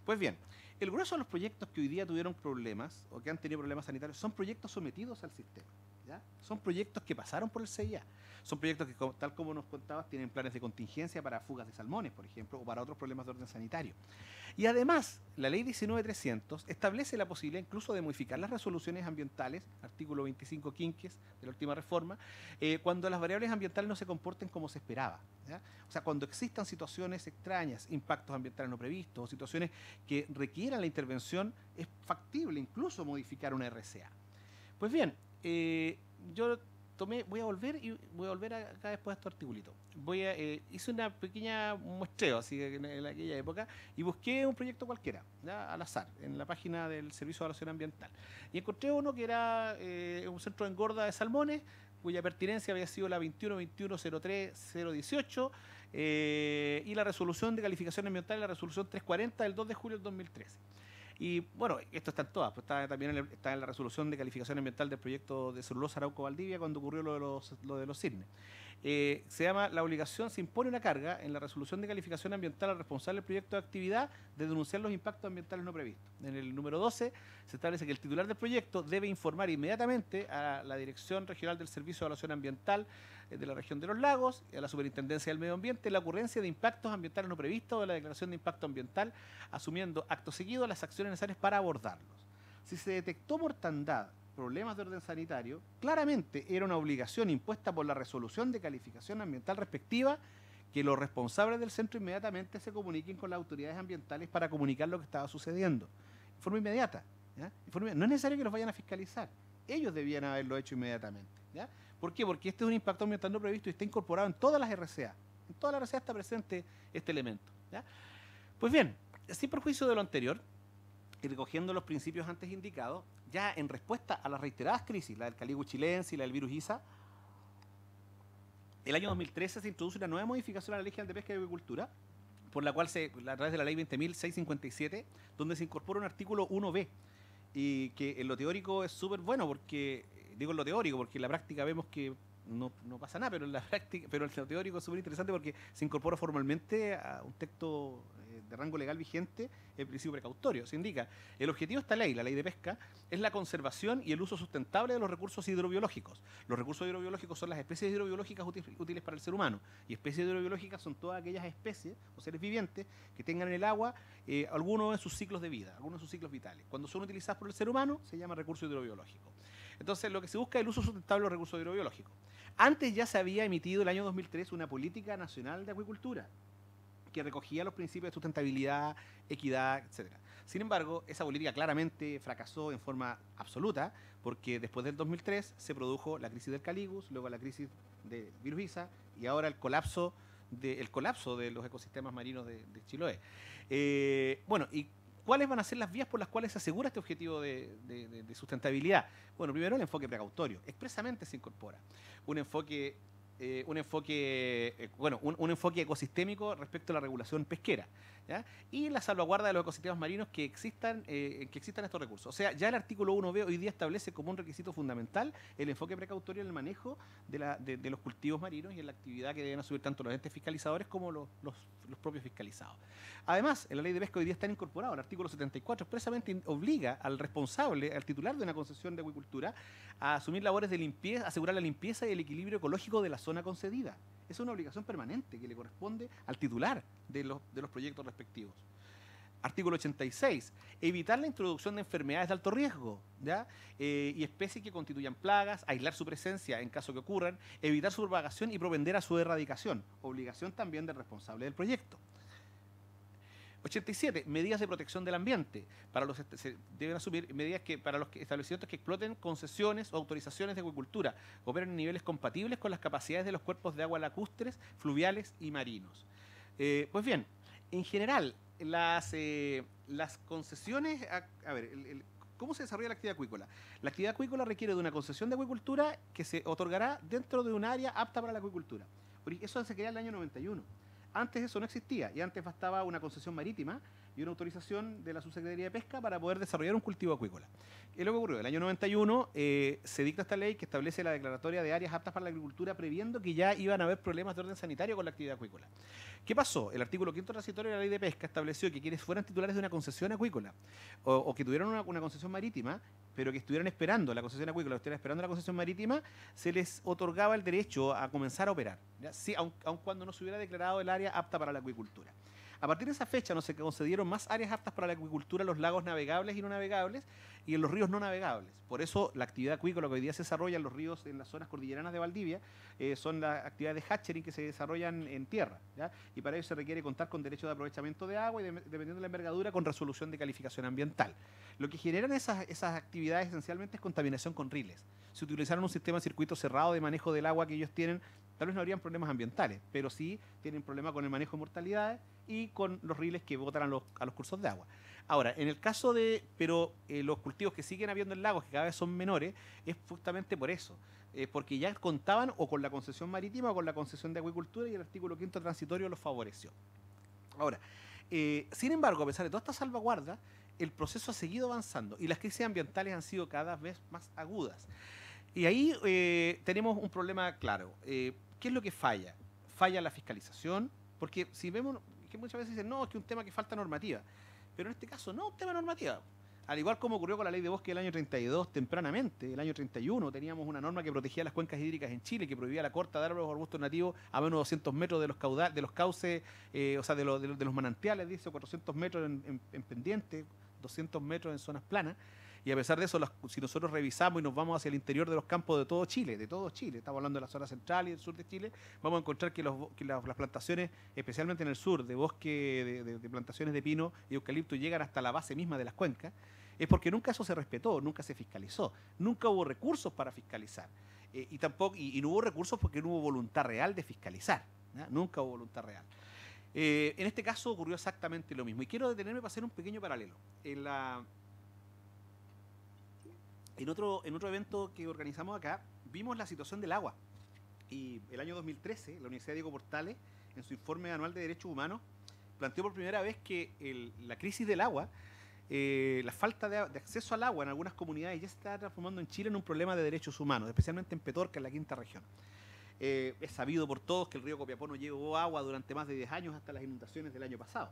Pues bien, el grueso de los proyectos que hoy día tuvieron problemas o que han tenido problemas sanitarios son proyectos sometidos al sistema. ¿Ya? Son proyectos que pasaron por el CIA. Son proyectos que, tal como nos contabas, tienen planes de contingencia para fugas de salmones, por ejemplo, o para otros problemas de orden sanitario. Y además, la Ley 19.300 establece la posibilidad incluso de modificar las resoluciones ambientales, artículo 25 quinques de la última reforma, cuando las variables ambientales no se comporten como se esperaba. ¿Ya? O sea, cuando existan situaciones extrañas, impactos ambientales no previstos, o situaciones que requieran la intervención, es factible incluso modificar una RCA. Pues bien, yo voy a volver acá después de este articulito. Hice una pequeña muestreo así en aquella época y busqué un proyecto cualquiera, ¿ya? Al azar, en la página del Servicio de Evaluación Ambiental. Y encontré uno que era un centro de engorda de salmones, cuya pertinencia había sido la 21.21.03.018 y la resolución de calificación ambiental, la resolución 340 del 2 de julio del 2013. Y bueno, esto está en todas, pues también está en la resolución de calificación ambiental del proyecto de celulosa Arauco Valdivia cuando ocurrió lo de los cisnes. Se llama la obligación, se impone una carga en la resolución de calificación ambiental al responsable del proyecto de actividad de denunciar los impactos ambientales no previstos. En el número 12 se establece que el titular del proyecto debe informar inmediatamente a la Dirección Regional del Servicio de Evaluación Ambiental de la región de los lagos y a la Superintendencia del Medio Ambiente la ocurrencia de impactos ambientales no previstos o de la declaración de impacto ambiental, asumiendo acto seguido las acciones necesarias para abordarlos. Si se detectó mortandad, problemas de orden sanitario, claramente era una obligación impuesta por la resolución de calificación ambiental respectiva que los responsables del centro inmediatamente se comuniquen con las autoridades ambientales para comunicar lo que estaba sucediendo. De forma inmediata. ¿Ya? No es necesario que los vayan a fiscalizar. Ellos debían haberlo hecho inmediatamente. ¿Ya? ¿Por qué? Porque este es un impacto ambiental no previsto y está incorporado en todas las RCA. En todas las RCA está presente este elemento. ¿Ya? Pues bien, sin perjuicio de lo anterior, y recogiendo los principios antes indicados, ya en respuesta a las reiteradas crisis, la del Caligo chilense y la del virus ISA, el año 2013 se introduce una nueva modificación a la Ley General de Pesca y Acuicultura, por la cual a través de la Ley 20.657, donde se incorpora un artículo 1b, y que en lo teórico es súper bueno, porque, digo en lo teórico, porque en la práctica vemos que no pasa nada, pero en lo teórico es súper interesante porque se incorpora formalmente a un texto de rango legal vigente el principio precautorio. Se indica, el objetivo de esta ley, la ley de pesca, es la conservación y el uso sustentable de los recursos hidrobiológicos. Los recursos hidrobiológicos son las especies hidrobiológicas útiles para el ser humano. Y especies hidrobiológicas son todas aquellas especies o seres vivientes que tengan en el agua algunos de sus ciclos de vida, algunos de sus ciclos vitales. Cuando son utilizadas por el ser humano, se llama recurso hidrobiológico. Entonces, lo que se busca es el uso sustentable de los recursos hidrobiológicos. Antes ya se había emitido el año 2003 una política nacional de acuicultura que recogía los principios de sustentabilidad, equidad, etc. Sin embargo, esa política claramente fracasó en forma absoluta porque después del 2003 se produjo la crisis del Caligus, luego la crisis de virus Isa y ahora el colapso de los ecosistemas marinos de Chiloé. Bueno, y ¿cuáles van a ser las vías por las cuales se asegura este objetivo de sustentabilidad? Bueno, primero el enfoque precautorio. Expresamente se incorpora un enfoque ecosistémico respecto a la regulación pesquera, ¿ya? Y la salvaguarda de los ecosistemas marinos que existan estos recursos. O sea, ya el artículo 1b hoy día establece como un requisito fundamental el enfoque precautorio en el manejo de los cultivos marinos y en la actividad que deben asumir tanto los entes fiscalizadores como los propios fiscalizados. Además, en la ley de pesca hoy día está incorporado el artículo 74, expresamente obliga al responsable, al titular de una concesión de acuicultura, a asumir labores de limpieza, asegurar la limpieza y el equilibrio ecológico de la zona concedida. Es una obligación permanente que le corresponde al titular de los proyectos respectivos. Artículo 86. Evitar la introducción de enfermedades de alto riesgo, ¿ya? Y especies que constituyan plagas, aislar su presencia en caso que ocurran, evitar su propagación y propender a su erradicación. Obligación también del responsable del proyecto. 87. Medidas de protección del ambiente. Se deben asumir medidas para los establecimientos que exploten concesiones o autorizaciones de acuicultura, operen en niveles compatibles con las capacidades de los cuerpos de agua lacustres, fluviales y marinos. Pues bien, en general, las concesiones... ¿Cómo se desarrolla la actividad acuícola? La actividad acuícola requiere de una concesión de acuicultura que se otorgará dentro de un área apta para la acuicultura. Eso se crea en el año 91. Antes eso no existía y antes bastaba una concesión marítima y una autorización de la Subsecretaría de Pesca para poder desarrollar un cultivo acuícola. ¿Qué es lo que ocurrió? En el año 91 se dicta esta ley que establece la declaratoria de áreas aptas para la agricultura previendo que ya iban a haber problemas de orden sanitario con la actividad acuícola. ¿Qué pasó? El artículo 5º transitorio de la ley de pesca estableció que quienes fueran titulares de una concesión acuícola o que tuvieran una concesión marítima, pero que estuvieran esperando la concesión acuícola, estuvieran esperando la concesión marítima, se les otorgaba el derecho a comenzar a operar, ¿ya? Sí, aun cuando no se hubiera declarado el área apta para la acuicultura. A partir de esa fecha no se concedieron más áreas aptas para la acuicultura en los lagos navegables y no navegables y en los ríos no navegables. Por eso la actividad acuícola que hoy día se desarrolla en los ríos en las zonas cordilleranas de Valdivia son las actividades de hatchery que se desarrollan en tierra, ¿ya? Y para ello se requiere contar con derecho de aprovechamiento de agua y dependiendo de la envergadura con resolución de calificación ambiental. Lo que generan esas actividades esencialmente es contaminación con riles. Si utilizaran un sistema de circuito cerrado de manejo del agua que ellos tienen, tal vez no habrían problemas ambientales, pero sí tienen problemas con el manejo de mortalidades y con los riles que botan a los cursos de agua. Ahora, en el caso de los cultivos que siguen habiendo en lagos, que cada vez son menores, es justamente por eso, porque ya contaban o con la concesión marítima o con la concesión de acuicultura y el artículo 5º transitorio los favoreció. Ahora, sin embargo, a pesar de todas estas salvaguardas, el proceso ha seguido avanzando y las crisis ambientales han sido cada vez más agudas. Y ahí tenemos un problema claro. ¿Qué es lo que falla? Falla la fiscalización, porque si vemos que muchas veces dicen, no, es que un tema que falta normativa. Pero en este caso no, un tema normativa. Al igual como ocurrió con la ley de bosque del año 32, tempranamente, el año 31, teníamos una norma que protegía las cuencas hídricas en Chile, que prohibía la corta de árboles o arbustos nativos a menos de 200 metros de los cauces, o sea, de los manantiales, dice, 400 metros en pendiente, 200 metros en zonas planas. Y a pesar de eso, si nosotros revisamos y nos vamos hacia el interior de los campos de todo Chile, estamos hablando de la zona central y del sur de Chile, vamos a encontrar que las plantaciones, especialmente en el sur, de bosque, de plantaciones de pino y eucalipto, llegan hasta la base misma de las cuencas, es porque nunca eso se respetó, nunca se fiscalizó, nunca hubo recursos para fiscalizar. Y no hubo recursos porque no hubo voluntad real de fiscalizar, ¿ya? Nunca hubo voluntad real. En este caso ocurrió exactamente lo mismo. Y quiero detenerme para hacer un pequeño paralelo. En otro evento que organizamos acá, vimos la situación del agua. Y el año 2013, la Universidad Diego Portales, en su informe anual de derechos humanos, planteó por primera vez que la crisis del agua, la falta de acceso al agua en algunas comunidades ya se está transformando en Chile en un problema de derechos humanos, especialmente en Petorca, en la quinta región. Es sabido por todos que el río Copiapó no llegó agua durante más de 10 años hasta las inundaciones del año pasado.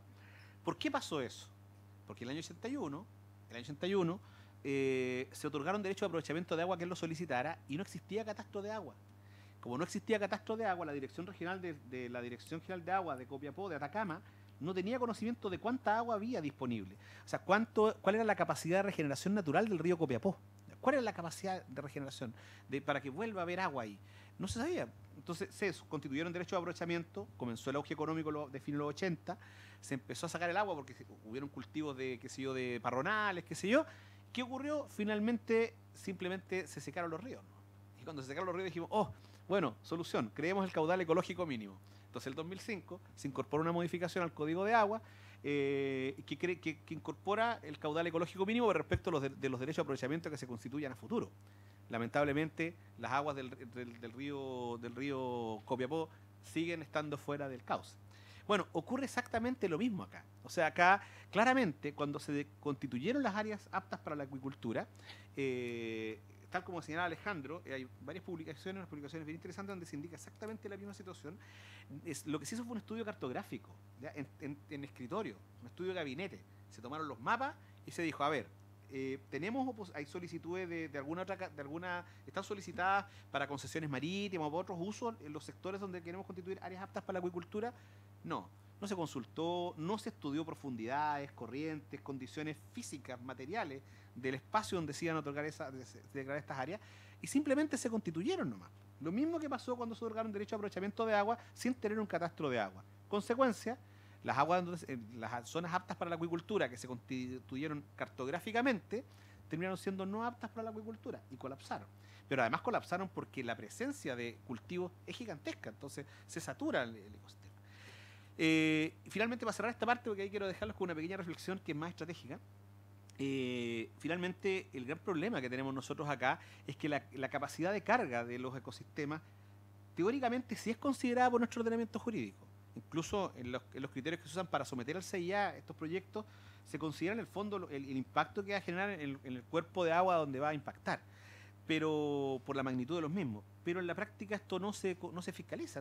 ¿Por qué pasó eso? Porque el año 81 se otorgaron derechos de aprovechamiento de agua que él lo solicitara y no existía catastro de agua. Como no existía catastro de agua, la Dirección Regional de la Dirección General de Agua de Copiapó, de Atacama, no tenía conocimiento de cuánta agua había disponible. O sea, cuál era la capacidad de regeneración natural del río Copiapó. ¿Cuál era la capacidad de regeneración para que vuelva a haber agua ahí? No se sabía. Entonces se constituyeron derechos de aprovechamiento, comenzó el auge económico de fines de los 80, se empezó a sacar el agua porque hubieron cultivos de, qué sé yo, de parronales, qué sé yo. ¿Qué ocurrió? Finalmente, simplemente se secaron los ríos, ¿no? Y cuando se secaron los ríos dijimos, bueno, solución, creemos el caudal ecológico mínimo. Entonces, en el 2005 se incorporó una modificación al Código de Agua que incorpora el caudal ecológico mínimo respecto de los derechos de aprovechamiento que se constituyan a futuro. Lamentablemente, las aguas del río Copiapó siguen estando fuera del cauce. Bueno, ocurre exactamente lo mismo acá. O sea, acá, claramente, cuando se constituyeron las áreas aptas para la acuicultura, tal como señalaba Alejandro, hay varias publicaciones bien interesantes donde se indica exactamente la misma situación. Lo que se hizo fue un estudio cartográfico, ¿ya? En escritorio, un estudio de gabinete. Se tomaron los mapas y se dijo, a ver, hay solicitudes de alguna, están solicitadas para concesiones marítimas o para otros usos en los sectores donde queremos constituir áreas aptas para la acuicultura. No se consultó, no se estudió profundidades, corrientes, condiciones físicas, materiales del espacio donde se iban a otorgar declarar estas áreas, y simplemente se constituyeron nomás. Lo mismo que pasó cuando se otorgaron derecho a aprovechamiento de agua sin tener un catastro de agua. Consecuencia, las zonas aptas para la acuicultura que se constituyeron cartográficamente terminaron siendo no aptas para la acuicultura y colapsaron. Pero además colapsaron porque la presencia de cultivos es gigantesca, entonces se satura el ecosistema. Finalmente, para cerrar esta parte, porque ahí quiero dejarlos con una pequeña reflexión que es más estratégica. Finalmente, el gran problema que tenemos nosotros acá es que la capacidad de carga de los ecosistemas teóricamente sí es considerada por nuestro ordenamiento jurídico. Incluso en los criterios que se usan para someter al CIA estos proyectos, se considera en el fondo el impacto que va a generar en el cuerpo de agua donde va a impactar, pero por la magnitud de los mismos. Pero en la práctica esto no se fiscaliza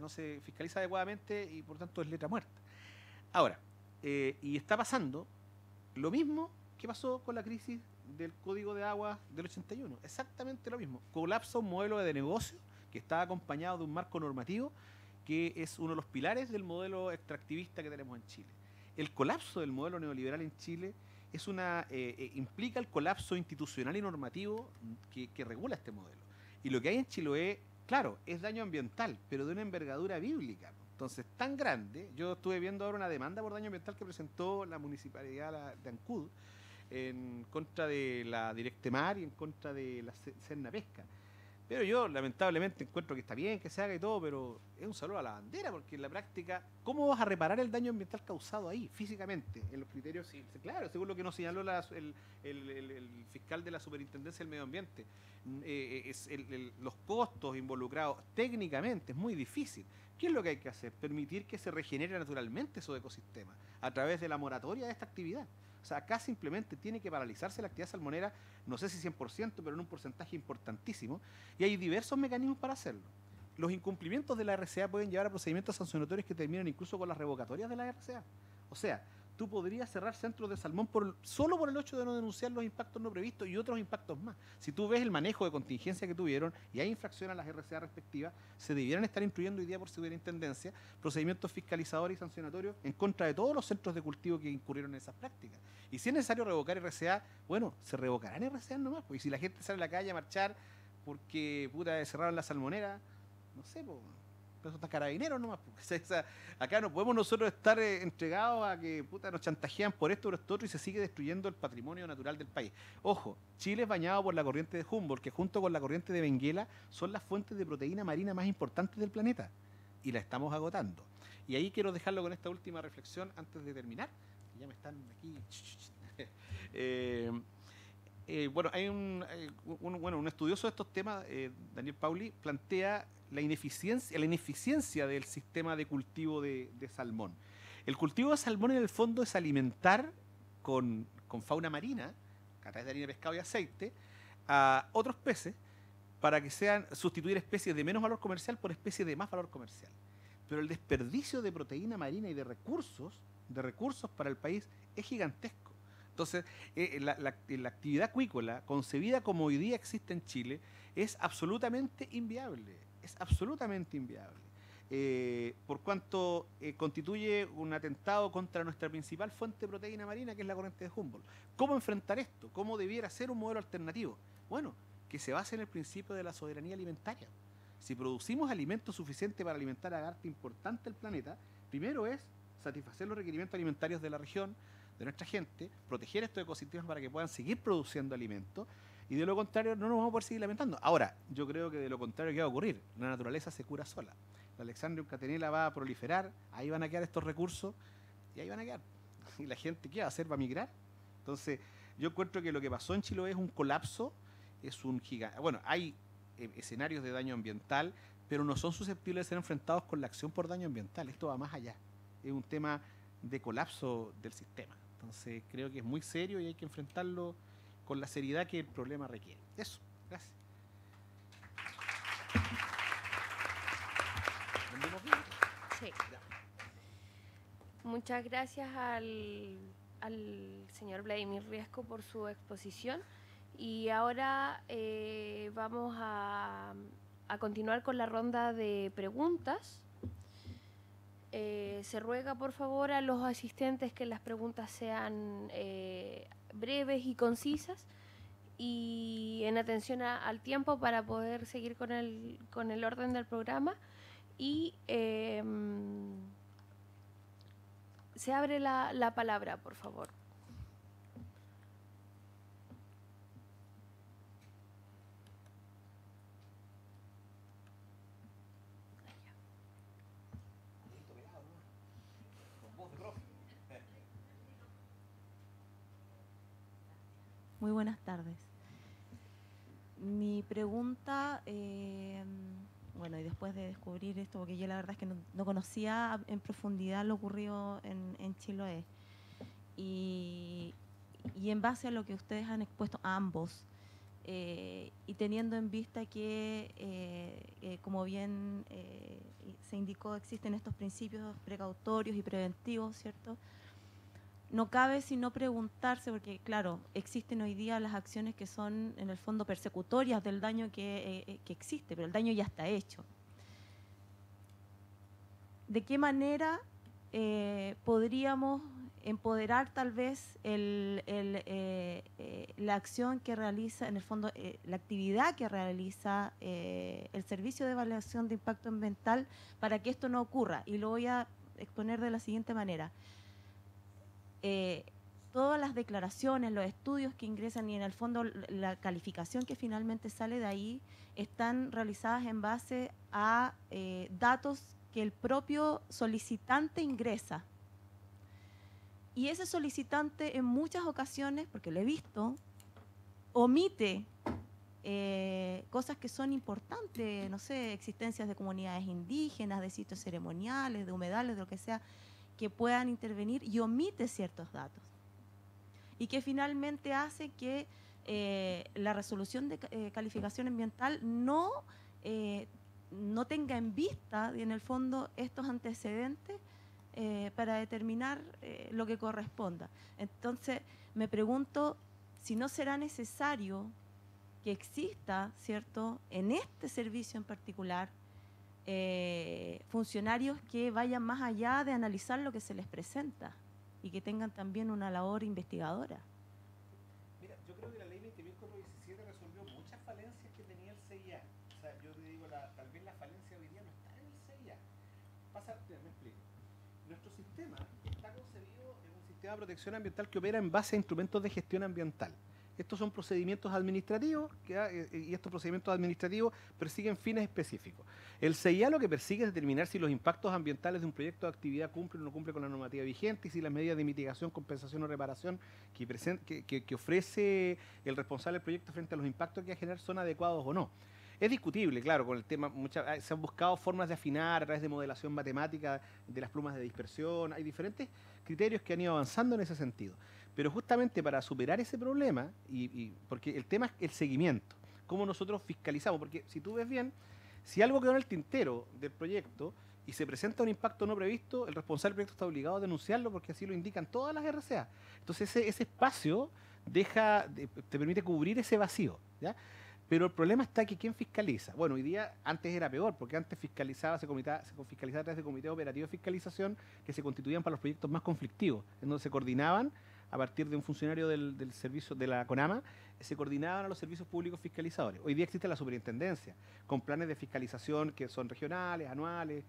adecuadamente y por tanto es letra muerta. Ahora, y está pasando lo mismo que pasó con la crisis del Código de Agua del 81. Exactamente lo mismo. Colapsa un modelo de negocio que está acompañado de un marco normativo que es uno de los pilares del modelo extractivista que tenemos en Chile. El colapso del modelo neoliberal en Chile implica el colapso institucional y normativo que regula este modelo. Y lo que hay en Chiloé, claro, es daño ambiental, pero de una envergadura bíblica. Entonces, tan grande, yo estuve viendo ahora una demanda por daño ambiental que presentó la municipalidad de Ancud en contra de la Directemar y en contra de la Serna Pesca. Pero yo, lamentablemente, encuentro que está bien que se haga y todo, pero es un saludo a la bandera, porque en la práctica, ¿cómo vas a reparar el daño ambiental causado ahí, físicamente? En los criterios, sí, claro, según lo que nos señaló el fiscal de la Superintendencia del Medio Ambiente, los costos involucrados técnicamente es muy difícil. ¿Qué es lo que hay que hacer? Permitir que se regenere naturalmente esos ecosistemas a través de la moratoria de esta actividad. O sea, acá simplemente tiene que paralizarse la actividad salmonera, no sé si 100%, pero en un porcentaje importantísimo, y hay diversos mecanismos para hacerlo. Los incumplimientos de la RCA pueden llevar a procedimientos sancionatorios que terminan incluso con las revocatorias de la RCA. O sea, tú podrías cerrar centros de salmón solo por el hecho de no denunciar los impactos no previstos y otros impactos más. Si tú ves el manejo de contingencia que tuvieron y hay infracción a las RCA respectivas, se debieran estar incluyendo hoy día por superintendencia procedimientos fiscalizadores y sancionatorios en contra de todos los centros de cultivo que incurrieron en esas prácticas. Y si es necesario revocar RCA, bueno, se revocarán RCA nomás. Pues, y si la gente sale a la calle a marchar porque cerraron la salmonera, no sé, pues, eso está carabineros nomás. Acá no podemos nosotros estar entregados a que nos chantajean por esto otro y se sigue destruyendo el patrimonio natural del país. Ojo, Chile es bañado por la corriente de Humboldt, que junto con la corriente de Benguela son las fuentes de proteína marina más importantes del planeta. Y la estamos agotando. Y ahí quiero dejarlo con esta última reflexión antes de terminar. Ya me están aquí. Bueno, hay un estudioso de estos temas, Daniel Pauli, plantea la ineficiencia del sistema de cultivo de salmón. El cultivo de salmón en el fondo es alimentar con fauna marina, a través de harina de pescado y aceite, a otros peces para que sustituir especies de menos valor comercial por especies de más valor comercial. Pero el desperdicio de proteína marina y de recursos de recursos para el país es gigantesco. Entonces, la actividad acuícola, concebida como hoy día existe en Chile, es absolutamente inviable. Es absolutamente inviable. Por cuanto constituye un atentado contra nuestra principal fuente de proteína marina, que es la corriente de Humboldt. ¿Cómo enfrentar esto? ¿Cómo debiera ser un modelo alternativo? Bueno, que se base en el principio de la soberanía alimentaria. Si producimos alimentos suficientes para alimentar a parte importante del planeta, primero es satisfacer los requerimientos alimentarios de la región, de nuestra gente, proteger estos ecosistemas para que puedan seguir produciendo alimentos, y de lo contrario no nos vamos a poder seguir lamentando. Ahora, yo creo que de lo contrario, ¿qué va a ocurrir? La naturaleza se cura sola. La Alexandrium catenella va a proliferar, ahí van a quedar estos recursos, y ahí van a quedar. ¿Y la gente qué va a hacer? ¿Va a migrar? Entonces, yo encuentro que lo que pasó en Chiloé es un colapso, es un gigante. Bueno, hay escenarios de daño ambiental, pero no son susceptibles de ser enfrentados con la acción por daño ambiental. Esto va más allá. Es un tema de colapso del sistema. Entonces, creo que es muy serio y hay que enfrentarlo con la seriedad que el problema requiere. Eso, gracias. ¿Entendemos bien? Sí. Muchas gracias al señor Vladimir Riesco por su exposición. Y ahora vamos a continuar con la ronda de preguntas. Se ruega, por favor, a los asistentes que las preguntas sean breves y concisas y en atención al tiempo para poder seguir con el orden del programa. Y se abre la palabra, por favor. Muy buenas tardes. Mi pregunta, bueno, y después de descubrir esto, porque yo la verdad es que no conocía en profundidad lo ocurrido en Chiloé, y en base a lo que ustedes han expuesto ambos, y teniendo en vista que, como bien se indicó, existen estos principios precautorios y preventivos, ¿cierto? No cabe sino preguntarse, porque claro, existen hoy día las acciones que son en el fondo persecutorias del daño que existe, pero el daño ya está hecho. ¿De qué manera podríamos empoderar tal vez la acción que realiza, en el fondo, la actividad que realiza el Servicio de Evaluación de Impacto Ambiental para que esto no ocurra? Y lo voy a exponer de la siguiente manera. Todas las declaraciones, los estudios que ingresan y en el fondo la calificación que finalmente sale de ahí están realizadas en base a datos que el propio solicitante ingresa. Y ese solicitante en muchas ocasiones, porque lo he visto, omite cosas que son importantes, no sé, existencias de comunidades indígenas, de sitios ceremoniales, de humedales, de lo que sea, que puedan intervenir, y omite ciertos datos. Y que finalmente hace que la resolución de calificación ambiental no tenga en vista, en el fondo, estos antecedentes para determinar lo que corresponda. Entonces, me pregunto si no será necesario que exista, ¿cierto?, en este servicio en particular, funcionarios que vayan más allá de analizar lo que se les presenta y que tengan también una labor investigadora. Mira, yo creo que la ley 20.417 resolvió muchas falencias que tenía el CIA. O sea, yo te digo, tal vez la falencia hoy día no está en el CIA. Me explico. Nuestro sistema está concebido en un sistema de protección ambiental que opera en base a instrumentos de gestión ambiental. Estos son procedimientos administrativos y estos procedimientos administrativos persiguen fines específicos. El CIA lo que persigue es determinar si los impactos ambientales de un proyecto de actividad cumplen o no cumplen con la normativa vigente y si las medidas de mitigación, compensación o reparación que ofrece el responsable del proyecto frente a los impactos que va a generar son adecuados o no. Es discutible, claro, con el tema, se han buscado formas de afinar a través de modelación matemática de las plumas de dispersión, hay diferentes criterios que han ido avanzando en ese sentido. Pero justamente para superar ese problema, porque el tema es el seguimiento, cómo nosotros fiscalizamos, porque si tú ves bien, si algo quedó en el tintero del proyecto, y se presenta un impacto no previsto, el responsable del proyecto está obligado a denunciarlo porque así lo indican todas las RCA. Entonces ese espacio te permite cubrir ese vacío, ¿ya? Pero el problema está que ¿quién fiscaliza? Bueno, hoy día, antes era peor, porque antes se fiscalizaba a través de comités operativos de fiscalización que se constituían para los proyectos más conflictivos, en donde se coordinaban a partir de un funcionario del servicio de la CONAMA, se coordinaban a los servicios públicos fiscalizadores. Hoy día existe la superintendencia, con planes de fiscalización que son regionales, anuales,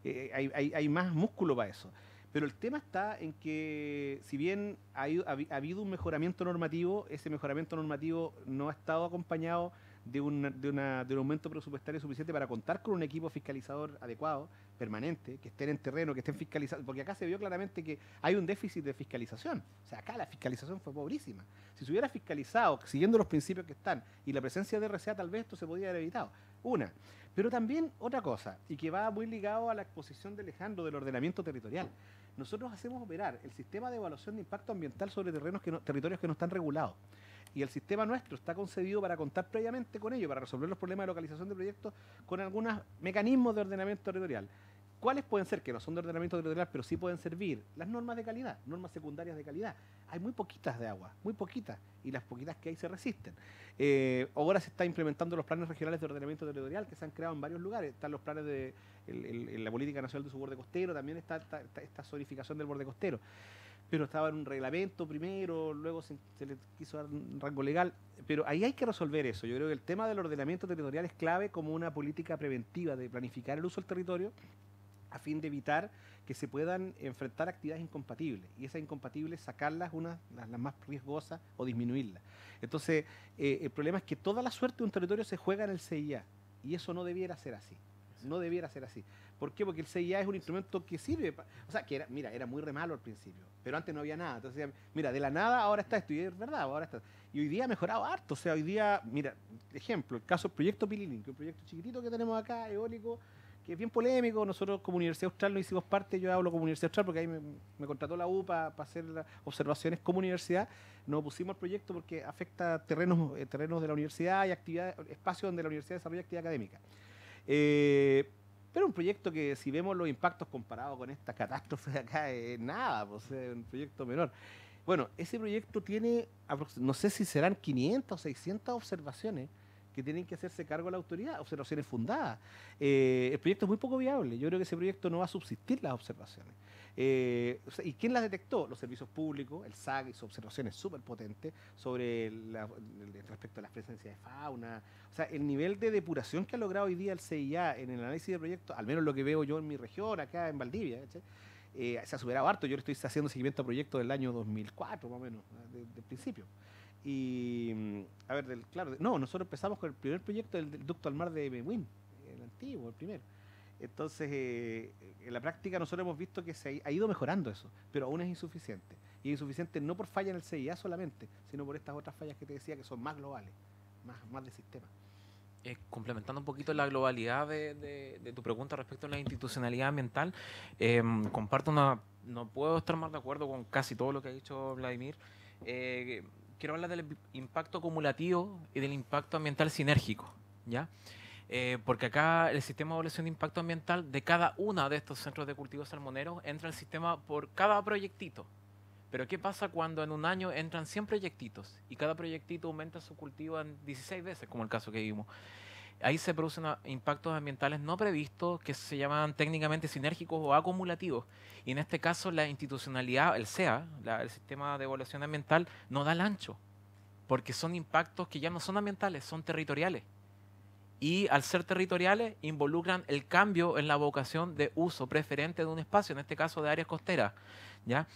hay más músculo para eso. Pero el tema está en que, si bien ha habido un mejoramiento normativo, ese mejoramiento normativo no ha estado acompañado de un aumento presupuestario suficiente para contar con un equipo fiscalizador adecuado, permanente, que estén en terreno, que estén fiscalizando, porque acá se vio claramente que hay un déficit de fiscalización. O sea, acá la fiscalización fue pobrísima. Si se hubiera fiscalizado, siguiendo los principios que están, y la presencia de RCA, tal vez esto se podría haber evitado. Una. Pero también otra cosa, y que va muy ligado a la exposición de Alejandro del ordenamiento territorial. Nosotros hacemos operar el sistema de evaluación de impacto ambiental sobre territorios que no están regulados. Y el sistema nuestro está concebido para contar previamente con ello, para resolver los problemas de localización de proyectos con algunos mecanismos de ordenamiento territorial. ¿Cuáles pueden ser? Que no son de ordenamiento territorial, pero sí pueden servir. Las normas de calidad, normas secundarias de calidad. Hay muy poquitas de agua, muy poquitas, y las poquitas que hay se resisten. Ahora se está implementando los planes regionales de ordenamiento territorial que se han creado en varios lugares. Están los planes de la Política Nacional de su borde costero, también está esta zonificación del borde costero. Pero estaba en un reglamento primero, luego se le quiso dar un rango legal, pero ahí hay que resolver eso. Yo creo que el tema del ordenamiento territorial es clave como una política preventiva de planificar el uso del territorio a fin de evitar que se puedan enfrentar actividades incompatibles, y esas incompatibles sacarlas, las más riesgosas, o disminuirlas. Entonces, el problema es que toda la suerte de un territorio se juega en el CIA, y eso no debiera ser así. No debiera ser así. ¿Por qué? Porque el CIA es un instrumento que sirve. O sea, que era muy re malo al principio, pero antes no había nada. Entonces, mira, de la nada ahora está esto, y es verdad, ahora está. Y hoy día ha mejorado harto. O sea, hoy día, mira, ejemplo, el caso del proyecto Pililín, que es un proyecto chiquitito que tenemos acá, eólico, que es bien polémico. Nosotros como Universidad Austral no hicimos parte, yo hablo como Universidad Austral porque ahí me contrató la U para hacer las observaciones como universidad. Nos opusimos al proyecto porque afecta terrenos de la universidad y espacios donde la universidad desarrolla actividad académica. Pero un proyecto que, si vemos los impactos comparados con esta catástrofe de acá, es nada, pues es un proyecto menor. Bueno, ese proyecto tiene, no sé si serán 500 o 600 observaciones que tienen que hacerse cargo a la autoridad, observaciones fundadas. El proyecto es muy poco viable. Yo creo que ese proyecto no va a subsistir las observaciones. ¿Y quién las detectó? Los servicios públicos, el SAC hizo observaciones súper potentes sobre respecto a la presencia de fauna. O sea, el nivel de depuración que ha logrado hoy día el CIA en el análisis de proyectos, al menos lo que veo yo en mi región, acá en Valdivia, se ha superado harto. Yo le estoy haciendo seguimiento a proyectos del año 2004, más o menos, del principio. Y, a ver, nosotros empezamos con el primer proyecto del ducto al mar de Mewin, el antiguo, el primero. Entonces, en la práctica nosotros hemos visto que se ha ido mejorando eso, pero aún es insuficiente. Y es insuficiente no por falla en el CIA solamente, sino por estas otras fallas que te decía que son más globales, más de sistema. Complementando un poquito la globalidad de tu pregunta respecto a la institucionalidad ambiental, comparto no puedo estar más de acuerdo con casi todo lo que ha dicho Vladimir. Quiero hablar del impacto acumulativo y del impacto ambiental sinérgico, ¿ya? Porque acá el sistema de evaluación de impacto ambiental de cada uno de estos centros de cultivos salmoneros entra el sistema por cada proyectito. Pero ¿qué pasa cuando en un año entran 100 proyectitos y cada proyectito aumenta su cultivo en 16 veces, como el caso que vimos? Ahí se producen impactos ambientales no previstos que se llaman técnicamente sinérgicos o acumulativos. Y en este caso la institucionalidad, el SEA, el Sistema de Evaluación Ambiental, no da el ancho, porque son impactos que ya no son ambientales, son territoriales. Y al ser territoriales involucran el cambio en la vocación de uso preferente de un espacio, en este caso de áreas costeras, ¿ya?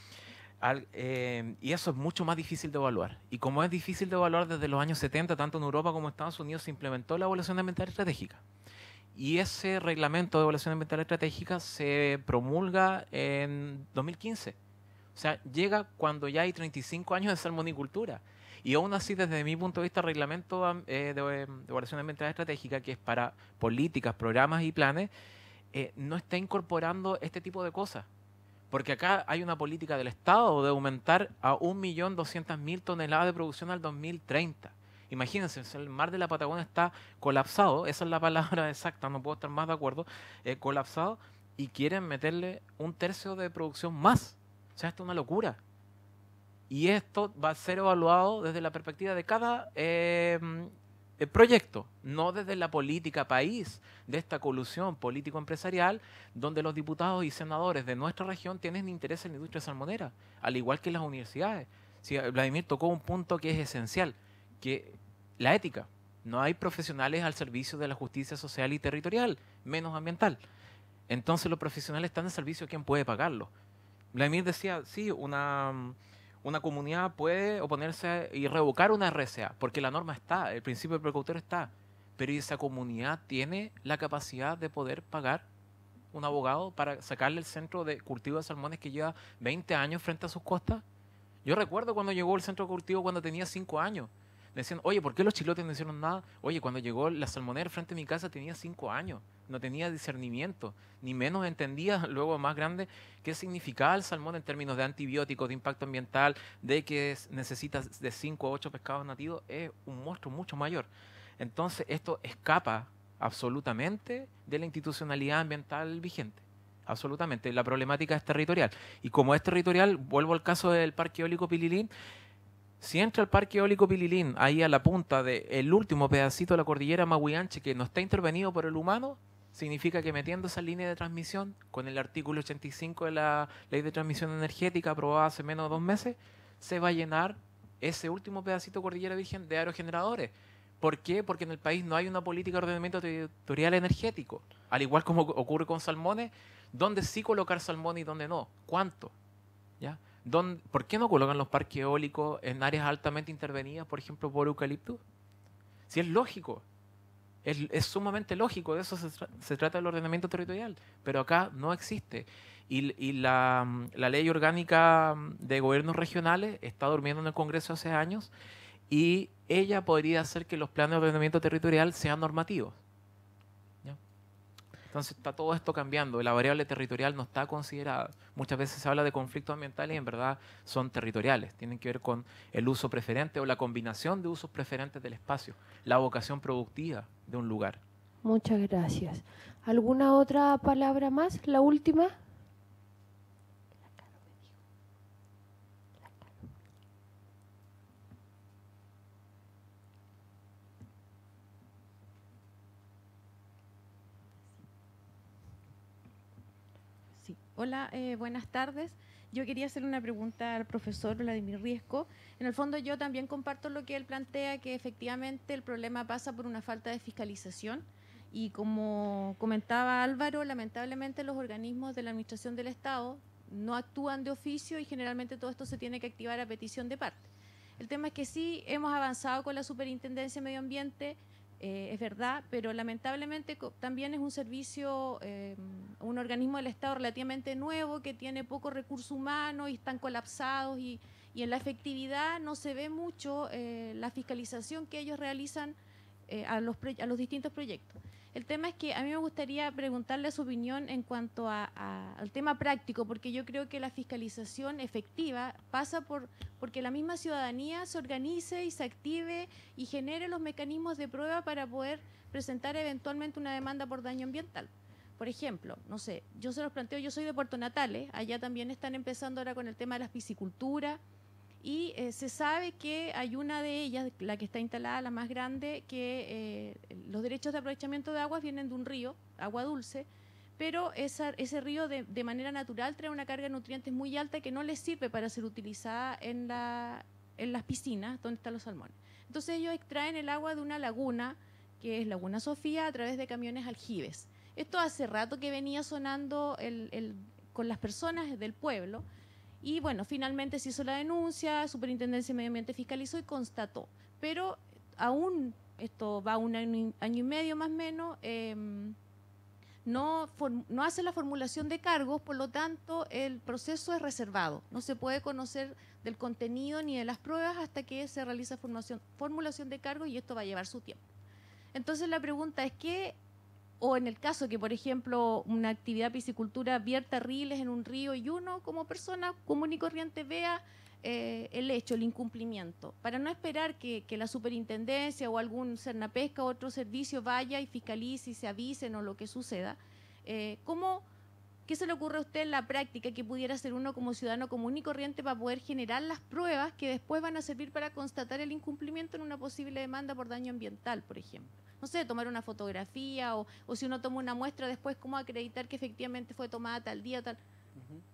Y eso es mucho más difícil de evaluar. Y como es difícil de evaluar desde los años 70, tanto en Europa como en Estados Unidos se implementó la evaluación ambiental estratégica. Y ese reglamento de evaluación ambiental estratégica se promulga en 2015. O sea, llega cuando ya hay 35 años de salmonicultura. Y aún así, desde mi punto de vista, el reglamento de evaluación ambiental estratégica, que es para políticas, programas y planes, no está incorporando este tipo de cosas. Porque acá hay una política del Estado de aumentar a 1.200.000 toneladas de producción al 2030. Imagínense, el mar de la Patagonia está colapsado, esa es la palabra exacta, no puedo estar más de acuerdo, colapsado, y quieren meterle 1/3 de producción más. O sea, esto es una locura. Y esto va a ser evaluado desde la perspectiva de cada proyecto, no desde la política país, de esta colusión político-empresarial, donde los diputados y senadores de nuestra región tienen interés en la industria salmonera, al igual que las universidades. Sí, Vladimir tocó un punto que es esencial, que la ética. No hay profesionales al servicio de la justicia social y territorial, menos ambiental. Entonces los profesionales están al servicio de quien puede pagarlo. Vladimir decía, sí, una comunidad puede oponerse y revocar una RCA, porque la norma está, el principio del precautor está, pero esa comunidad tiene la capacidad de poder pagar un abogado para sacarle el centro de cultivo de salmones que lleva 20 años frente a sus costas. Yo recuerdo cuando llegó el centro de cultivo cuando tenía 5 años. Decían, oye, ¿por qué los chilotes no hicieron nada? Oye, cuando llegó la salmonera frente a mi casa tenía 5 años. No tenía discernimiento, ni menos entendía, luego más grande, qué significaba el salmón en términos de antibióticos, de impacto ambiental, de que necesitas de 5 a 8 pescados nativos. Es un monstruo mucho mayor. Entonces, esto escapa absolutamente de la institucionalidad ambiental vigente. Absolutamente. La problemática es territorial. Y como es territorial, vuelvo al caso del Parque Eólico Pililín. Si entra el Parque Eólico Pililín ahí a la punta del último pedacito de la cordillera Mahuianche que no está intervenido por el humano, significa que metiendo esa línea de transmisión con el artículo 85 de la Ley de Transmisión Energética aprobada hace menos de 2 meses, se va a llenar ese último pedacito de cordillera virgen de aerogeneradores. ¿Por qué? Porque en el país no hay una política de ordenamiento territorial energético. Al igual como ocurre con salmones, ¿dónde sí colocar salmón y dónde no? ¿Cuánto? ¿Ya? ¿Por qué no colocan los parques eólicos en áreas altamente intervenidas, por ejemplo, por eucaliptus? Si es lógico, es sumamente lógico, de eso se trata el ordenamiento territorial, pero acá no existe. Y la ley orgánica de gobiernos regionales está durmiendo en el Congreso hace años y ella podría hacer que los planes de ordenamiento territorial sean normativos. ¿Ya? Entonces está todo esto cambiando, la variable territorial no está considerada. Muchas veces se habla de conflictos ambientales y en verdad son territoriales, tienen que ver con el uso preferente o la combinación de usos preferentes del espacio, la vocación productiva de un lugar. Muchas gracias. ¿Alguna otra palabra más? La última. Sí. Hola, buenas tardes. Yo quería hacer una pregunta al profesor Vladimir Riesco. En el fondo yo también comparto lo que él plantea, que efectivamente el problema pasa por una falta de fiscalización y como comentaba Álvaro, lamentablemente los organismos de la Administración del Estado no actúan de oficio y generalmente todo esto se tiene que activar a petición de parte. El tema es que sí hemos avanzado con la Superintendencia de Medio Ambiente, es verdad, pero lamentablemente también es un servicio, un organismo del Estado relativamente nuevo que tiene poco recurso humano y están colapsados y en la efectividad no se ve mucho la fiscalización que ellos realizan a los distintos proyectos. El tema es que a mí me gustaría preguntarle su opinión en cuanto al tema práctico, porque yo creo que la fiscalización efectiva pasa porque la misma ciudadanía se organice y se active y genere los mecanismos de prueba para poder presentar eventualmente una demanda por daño ambiental. Por ejemplo, no sé, yo se los planteo, yo soy de Puerto Natales, allá también están empezando ahora con el tema de la piscicultura, y se sabe que hay una de ellas, la que está instalada, la más grande, que los derechos de aprovechamiento de aguas vienen de un río, agua dulce, pero ese río de manera natural trae una carga de nutrientes muy alta que no les sirve para ser utilizada en las piscinas donde están los salmones. Entonces ellos extraen el agua de una laguna, que es Laguna Sofía, a través de camiones aljibes. Esto hace rato que venía sonando con las personas del pueblo. Y bueno, finalmente se hizo la denuncia, Superintendencia de Medio Ambiente fiscalizó y constató. Pero aún, esto va 1 año y medio más o menos, no hace la formulación de cargos, por lo tanto el proceso es reservado. No se puede conocer del contenido ni de las pruebas hasta que se realiza formulación de cargos y esto va a llevar su tiempo. Entonces la pregunta es ¿qué? O en el caso que, por ejemplo, una actividad piscicultura vierta riles en un río y uno como persona común y corriente vea el hecho, el incumplimiento, para no esperar que la superintendencia o algún Cernapesca o otro servicio vaya y fiscalice y se avisen o lo que suceda, ¿cómo ¿qué se le ocurre a usted en la práctica que pudiera hacer uno como ciudadano común y corriente para poder generar las pruebas que después van a servir para constatar el incumplimiento en una posible demanda por daño ambiental, por ejemplo? No sé, tomar una fotografía o si uno toma una muestra después, ¿cómo acreditar que efectivamente fue tomada tal día, tal?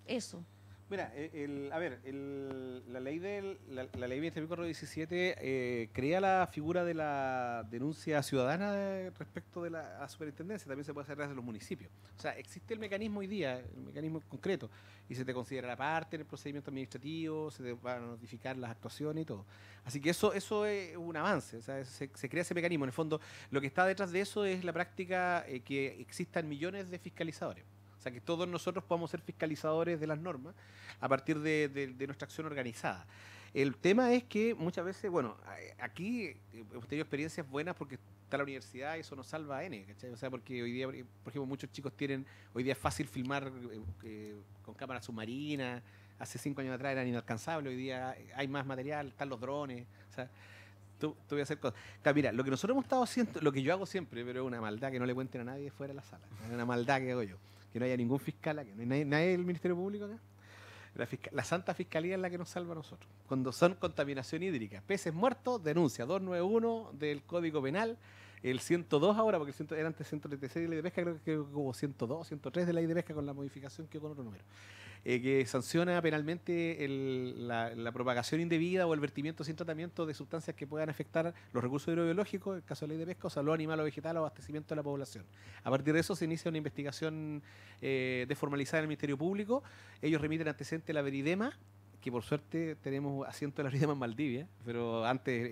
Eso. Mira, la ley 24/17 crea la figura de la denuncia ciudadana respecto de la superintendencia. También se puede hacer desde los municipios. O sea, existe el mecanismo hoy día, el mecanismo concreto, y se te considera la parte en el procedimiento administrativo, se te van a notificar las actuaciones y todo. Así que eso es un avance. O sea, se crea ese mecanismo. En el fondo, lo que está detrás de eso es la práctica que existan millones de fiscalizadores. O sea, que todos nosotros podamos ser fiscalizadores de las normas a partir de nuestra acción organizada. El tema es que muchas veces, bueno, aquí hemos tenido experiencias buenas porque está la universidad y eso nos salva a N, ¿cachai? O sea, porque hoy día, por ejemplo, muchos chicos hoy día es fácil filmar con cámaras submarinas, hace 5 años atrás eran inalcanzables, hoy día hay más material, están los drones, o sea, tú voy a hacer cosas. Claro, mira, lo que nosotros hemos estado haciendo, lo que yo hago siempre, pero es una maldad que no le cuenten a nadie fuera de la sala, es una maldad que hago yo. Que no haya ningún fiscal aquí, no hay nadie del Ministerio Público acá. La Santa Fiscalía es la que nos salva a nosotros. Cuando son contaminación hídrica, peces muertos, denuncia 291 del Código Penal, el 102 ahora, porque era antes 136 de la ley de pesca, creo que hubo 102, 103 de la ley de pesca con la modificación que con otro número. Que sanciona penalmente la propagación indebida o el vertimiento sin tratamiento de sustancias que puedan afectar los recursos hidrobiológicos, en el caso de la ley de pesca, o salud animal o vegetal o abastecimiento de la población. A partir de eso se inicia una investigación desformalizada en el Ministerio Público. Ellos remiten antecedentes a la Veridema, que por suerte tenemos asiento de la Veridema en Valdivia, pero antes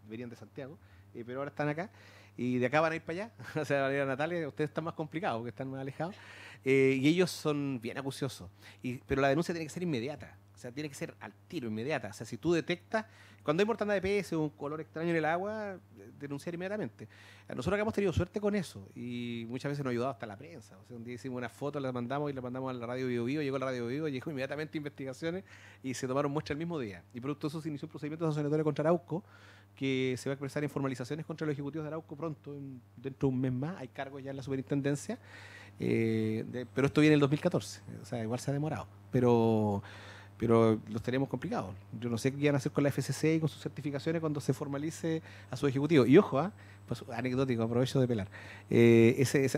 venían de Santiago, pero ahora están acá. Y de acá van a ir para allá, o sea, van a ir a Natalia, ustedes están más complicados porque están más alejados, y ellos son bien acuciosos, pero la denuncia tiene que ser inmediata, o sea, tiene que ser al tiro, inmediata, o sea, si tú detectas, cuando hay mortandad de peces o un color extraño en el agua, denunciar inmediatamente. Nosotros acá hemos tenido suerte con eso, y muchas veces nos ha ayudado hasta la prensa, o sea, un día hicimos una foto, la mandamos a la radio Bio Bio, llegó la radio Bio Bio, llegó inmediatamente investigaciones, y se tomaron muestras el mismo día, y producto de eso se inició un procedimiento sancionatorio contra Arauco, que se va a expresar en formalizaciones contra los ejecutivos de Arauco pronto, dentro de un mes más. Hay cargos ya en la superintendencia, pero esto viene en el 2014, o sea, igual se ha demorado, pero los tenemos complicados. Yo no sé qué van a hacer con la FCC y con sus certificaciones cuando se formalice a su ejecutivo. Y ojo, pues anecdótico, aprovecho de pelar.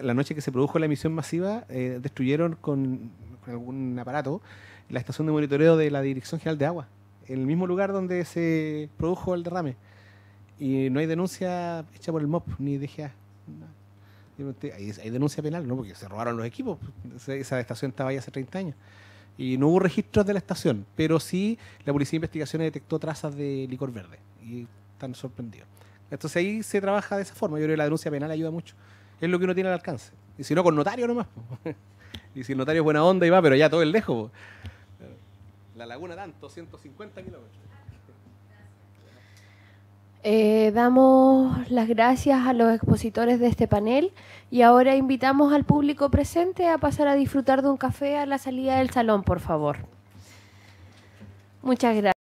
La noche que se produjo la emisión masiva, destruyeron con algún aparato la estación de monitoreo de la Dirección General de Agua, en el mismo lugar donde se produjo el derrame. Y no hay denuncia hecha por el MOP ni DGA. No. Hay denuncia penal, ¿no? Porque se robaron los equipos. Esa estación estaba ahí hace 30 años. Y no hubo registros de la estación, pero sí la Policía de Investigaciones detectó trazas de licor verde. Y están sorprendidos. Entonces ahí se trabaja de esa forma. Yo creo que la denuncia penal ayuda mucho. Es lo que uno tiene al alcance. Y si no, con notario nomás. Y si el notario es buena onda y va, pero ya todo el dejo. La laguna tanto, 150 kilómetros. Damos las gracias a los expositores de este panel y ahora invitamos al público presente a pasar a disfrutar de un café a la salida del salón, por favor. Muchas gracias.